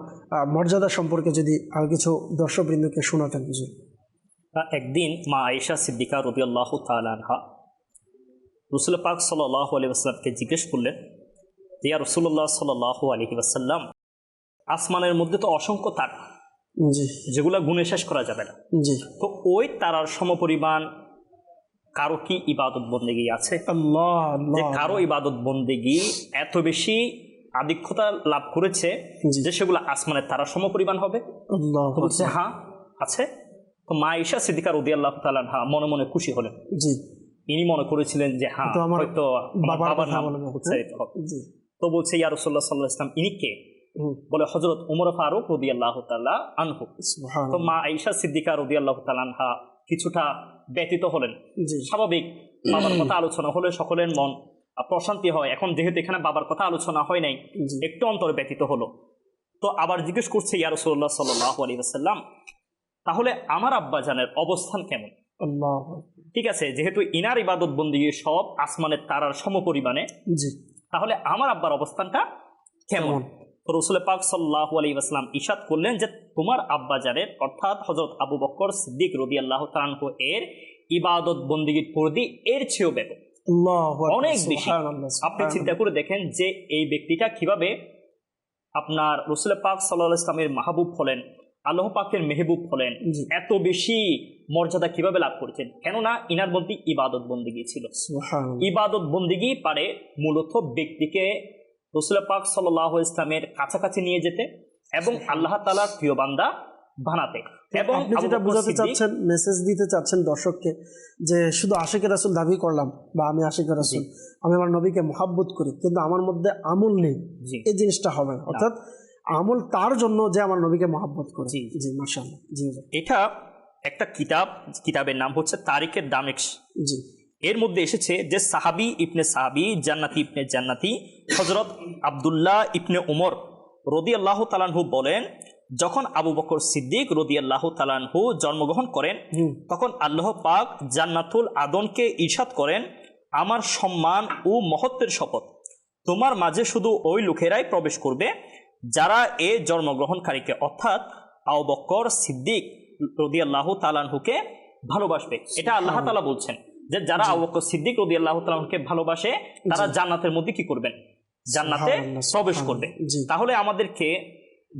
মর্যাদা সম্পর্কে যদি আর কিছু দর্শকবৃন্দকে শোনাতেন হুজুর। একদিন মা আয়েশা সিদ্দিকা রাদিয়াল্লাহু তাআলা আনহা রাসূল পাক সাল্লাল্লাহু আলাইহি ওয়াসাল্লামকে জিজ্ঞেস করলেন, ইয়া রাসূলুল্লাহ সাল্লাল্লাহু আলাইহি ওয়াসাল্লাম, আসমানের মধ্যে তো অসংখ্য তারা, জি, যেগুলো গুণে শেষ করা যাবে না, জি, তো ওই তারার সমপরিমাণ কারো কি ইবাদত বন্দেগী আছে? আল্লাহ যে আল্লাহ, কারো ইবাদত বন্দেগী এত বেশি আধিক্যতা লাভ করেছে জি। যে সেগুলো আসমানের তারার সমপরিমাণ হবে? আল্লাহ, তো বলছে হ্যাঁ আছে। তো মা আয়েশা সিদ্দিকা রাদিয়াল্লাহু তাআলা আনহা মনে মনে খুশি হলেন। জি, ইনি মনে করেছিলেন যে হ্যাঁ তো আমার হয়তো আমার বাবার বাবার কথা নাম বলবে। উচ্চারিত হবে। জি, তো বলছে ইয়া রাসূলুল্লাহ সাল্লাল্লাহু আলাইহি ওয়াসাল্লাম, ইনি কে? বলে হযরত ওমর ফারুক রাদিয়াল্লাহু তাআলা আনহু। তো মা আয়েশা সিদ্দিকা রাদিয়াল্লাহু তাআলা আনহা কিছুটা ব্যথিত হলেন। জি, স্বাভাবিক, বাবার কথা আলোচনা হলে সকলের মন প্রশান্তি হয়। এখন যেহেতু এখানে বাবার কথা আলোচনা হয় নাই, জি। একটু অন্তরে ব্যথিত হলো। তো আবার জিজ্ঞেস করছে, ইয়া রাসূলুল্লাহ সাল্লাল্লাহু আলাইহি ওয়াসাল্লাম, তাহলে আমার আব্বাজানের অবস্থান কেমন? আল্লাহ, ঠিক আছে, যেহেতু ইনার ইবাদত বন্দিগি সব আসমানের তারার সমপরিমাণে, জি, তাহলে আমার আব্বার অবস্থানটা কেমন? তো রাসূল পাক সাল্লাল্লাহু আলাইহি ওয়াসাল্লাম ইরশাদ করলেন যে তোমার আব্বাজানের অর্থাৎ হযরত আবু বকর সিদ্দিক রাদিয়াল্লাহু তাআলা আনহু এর ইবাদত বন্দিগির পরিধি এর চেয়েও ব্যাপক, আল্লাহু আকবার, অনেক বেশি। সুবহানাল্লাহ, আপনি চিন্তা করে দেখেন যে এই ব্যক্তিটা কিভাবে আপনার রাসূল পাক সাল্লাল্লাহু আলাইহি ওয়াসাল্লামের মাহবুব হলেন, আল্লাহ পাকের মেহবুব হলেন, জি। এত বেশি মর্যাদা কিভাবে লাভ করেছেন? কেননা ইনার মধ্যে ইবাদত বন্দিগি ছিল। সুবহানাল্লাহ, ইবাদত বন্দিগি পারে মূলত ব্যক্তিকে রাসূল পাক সাল্লাল্লাহু আলাইহি ওয়াসাল্লামের কাছাকাছি নিয়ে যেতে এবং আল্লাহ তাআলার প্রিয় বান্দা বানাতে। এবং আপনি আবু যেটা বকর বোঝাতে সিদ্দিক- চাচ্ছেন, মেসেজ দিতে চাচ্ছেন দর্শককে, যে শুধু আশিকের রাসূল দাবি করলাম বা আমি আশিকের রাসূল, আমি আমার নবীকে মুহাব্বত করি, কিন্তু আমার মধ্যে আমল নেই, জি। এই জিনিসটা হবে না। অর্থাৎ আমল তার জন্য যে আমার নবীকে মুহাব্বত করে। জি। জি, মাশাআল্লাহ, জি হুজুর। এটা একটা কিতাবের নাম হচ্ছে তারিখের দামেস্ক। জি, এর মধ্যে এসেছে যে সাহাবী ইবনে সাহাবী, জান্নাতি ইবনে জান্নাতি হযরত আব্দুল্লাহ ইবনে উমর রাদিয়াল্লাহু তাআলা আনহু বলেন, যখন আবু বকর সিদ্দিক রাদিয়াল্লাহু তাআলা আনহু জন্মগ্রহণ করেন, তখন আল্লাহ পাক জান্নাতুল আদনকে ইরশাদ করেন, আমার সম্মান ও মহত্বের শপথ, তোমার মাঝে শুধু ওই লোকেরাই প্রবেশ করবে যারা এ জন্মগ্রহণকারীকে অর্থাৎ আবু বকর সিদ্দিক রাদিয়াল্লাহু তাআলা আনহুকে ভালোবাসবে। এটা আল্লাহ তাআলা বলছেন যে যারা আবু বকর সিদ্দিক রাদিয়াল্লাহু তাআলা আনহুকে ভালোবাসে তারা জান্নাতের মধ্যে কি করবেন? জান্নাতে সুবহানাল্লাহ, প্রবেশ করবে। জি। তাহলে আমাদেরকে,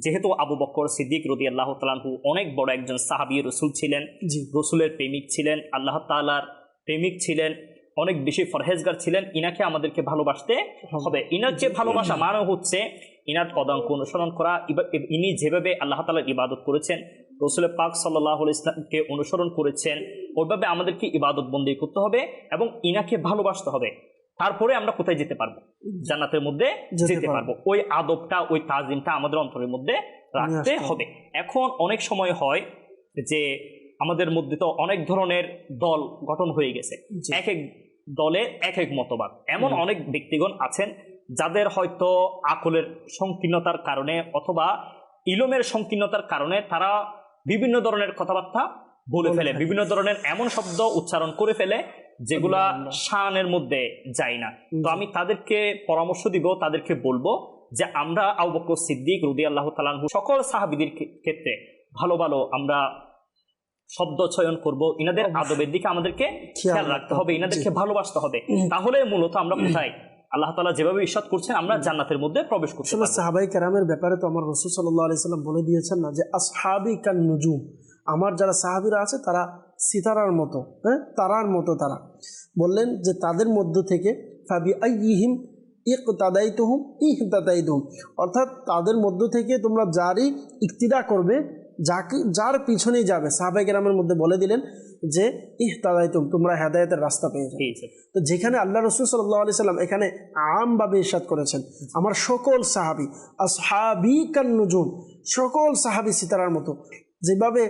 যেহেতু আবু বকর সিদ্দিক রাদিয়াল্লাহু তাআলা আনহু অনেক বড় একজন সাহাবী রাসূল ছিলেন, জি, রসুলের প্রেমিক ছিলেন, আল্লাহ তাআলার প্রেমিক ছিলেন, অনেক বেশি ফরহেজগার ছিলেন, ইনাকে আমাদেরকে ভালোবাসতে হবে। ইনার যে ভালোবাসা মানে হচ্ছে ইনার পদাঙ্ক অনুসরণ করা। ইনি যেভাবে আল্লাহ তাআলার ইবাদত করেছেন, রসুল পাক সাল্লাল্লাহু আলাইহি ওয়াসাল্লামকে অনুসরণ করেছেন, ওইভাবে আমাদেরকে ইবাদত বন্দি করতে হবে এবং ইনাকে ভালোবাসতে হবে। তারপরে আমরা কোথায় যেতে পারবো? জান্নাতের মধ্যে যেতে পারবো। ওই আদবটা, ওই তাজিমটা আমাদের অন্তরের মধ্যে রাখতে হবে। এখন অনেক সময় হয় যে আমাদের মধ্যে তো অনেক ধরনের দল গঠন হয়ে গেছে, এক এক দলের এক এক মতবাদ। এমন অনেক ব্যক্তিগণ আছেন যাদের হয়তো আকলের সংকীর্ণতার কারণে অথবা ইলমের সংকীর্ণতার কারণে তারা বিভিন্ন ধরনের কথাবার্তা বলে ফেলে, বিভিন্ন ধরনের এমন শব্দ উচ্চারণ করে ফেলে যেগুলা শানের মধ্যে যায় না। তো আমি তাদেরকে পরামর্শ দিব, তাদেরকে বলবো যে আমরা আবু বকর সিদ্দিক রাদিয়াল্লাহু তাআলা আনহু সকল সাহাবীদের ক্ষেত্রে ভালো ভালো আমরা শব্দ চয়ন করব, ইনাদের আদবের দিকে আমাদেরকে খেয়াল রাখতে হবে, ইনাদেরকে ভালোবাসতে হবে। তাহলে মূলত আমরা কোথায় আল্লাহ তাআলা যেভাবে ইরশাদ করছেন আমরা জান্নাতের মধ্যে প্রবেশ করতে পারব। সাহাবায়ে কেরামের ব্যাপারে তো আমার রাসূল সাল্লাল্লাহু আলাইহি সাল্লাম বলে দিয়েছেন না যে আসহাবি কান নুজুম, আমার যারা সাহাবীরা আছে তারা সিতারার মতো, তারার মতো। তারা বললেন যে তাদের মধ্য থেকে ফাবি আইয়িহিম ইকতাদাইতুহুম ইহতাদাইতুহুম, অর্থাৎ তাদের মধ্য থেকে তোমরা যারই ইক্তিদা করবে, যার পিছনেই যাবে। সাহাবায়ে কেরামের মধ্যে বলে দিলেন যে ইহতাদাইতুম, তোমরা হেদায়েতের রাস্তা পেয়ে যাবে। তো যেখানে আল্লাহ রাসূল সাল্লাল্লাহু আলাইহি সাল্লাম এখানে আমভাবে ইরশাদ করেছেন, আমার সকল সাহাবী, আসহাবী কান নুজুম, সকল সাহাবী সিতারার মতো। যেভাবে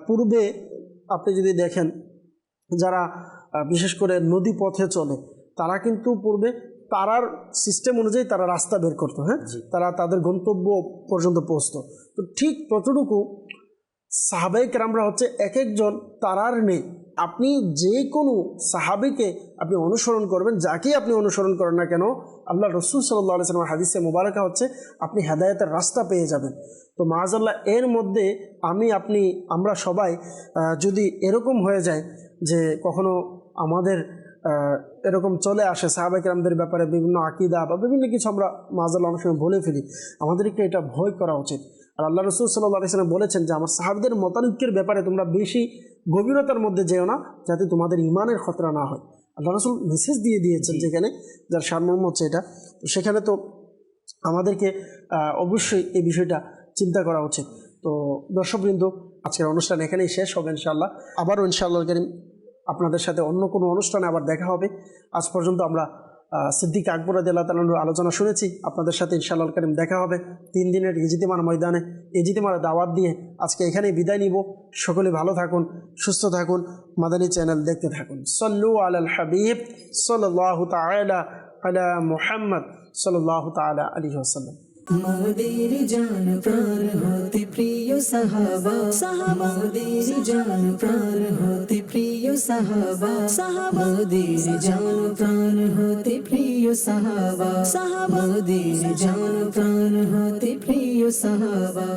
পূর্বে আপনি যদি দেখেন যারা বিশেষ করে নদী পথে চলে, তারা কিন্তু পূর্বে তারার সিস্টেম অনুযায়ী তারা রাস্তা বের করতো, হ্যাঁ, তারা তাদের গন্তব্য পর্যন্ত পৌঁছতো। তো ঠিক ততটুকু সাহাবায়ে কেরামরা হচ্ছে এক একজন তারার নেই। আপনি যে কোনো সাহাবীকে আপনি অনুসরণ করবেন, যাকেই আপনি অনুসরণ করেন না কেন, আল্লাহ রাসূল সাল্লাল্লাহু আলাইহি ওয়াসাল্লামের হাদিসে মুবারাকা হচ্ছে আপনি হেদায়েতের রাস্তা পেয়ে যাবেন। তো মাআযাল্লাহ এর মধ্যে আমরা সবাই যদি এরকম হয়ে যায় যে কখনো আমাদের এরকম চলে আসে সাহাবায়ে কেরামদের ব্যাপারে বিভিন্ন আকীদা বা বিভিন্ন কিছু আমরা মাআযাল্লাহ অনেক সময় বলে ফেলি, আমাদেরকে এটা ভয় করা উচিত। আর আল্লাহ রাসূল সাল্লাল্লাহু আলাইহি ওয়াসাল্লাম বলেছেন যে আমার সাহাবীদের মতানৈক্যের ব্যাপারে তোমরা বেশি গভীরতার মধ্যে যেও না, যাতে তোমাদের ঈমানের খতরা না হয়। আল্লাহ রাসূল মেসেজ দিয়ে দিয়েছেন যেখানে, যার সারমর্ম হচ্ছে এটা। তো সেখানে তো আমাদেরকে অবশ্যই এই বিষয়টা চিন্তা করা উচিত। তো দর্শকবৃন্দ, আজকের অনুষ্ঠান এখানেই শেষ হবে ইনশাআল্লাহ। আবারও ইনশাআল্লাহ কারীম আপনাদের সাথে অন্য কোনো অনুষ্ঠানে আবার দেখা হবে। আজ পর্যন্ত আমরা সিদ্দিক আকবর রাদিয়াল্লাহু তাআলা আনহুর আলোচনা শুনেছি। আপনাদের সাথে ইনশাআল্লাহ কারীম দেখা হবে 3 দিনের ইজতিমার ময়দানে। ইজতিমার দাওয়াত দিয়ে আজকে এখানেই বিদায় নিব। সকলে ভালো থাকুন, সুস্থ থাকুন, মাদানী চ্যানেল দেখতে থাকুন। সাল্লু আলাল হাবিব সাল্লাল্লাহু তাআলা আলা মুহাম্মদ সাল্লাল্লাহু তাআলা আলাইহি ওয়াসাল্লাম। মোদের জান প্রাণ হতে প্রিয় সাহাবা, মোদের জান প্রাণ হতে প্রিয় সাহাবা, মোদের জান প্রাণ হতে প্রিয় সাহাবা, মোদের জান প্রাণ হতে প্রিয় সাহাবা।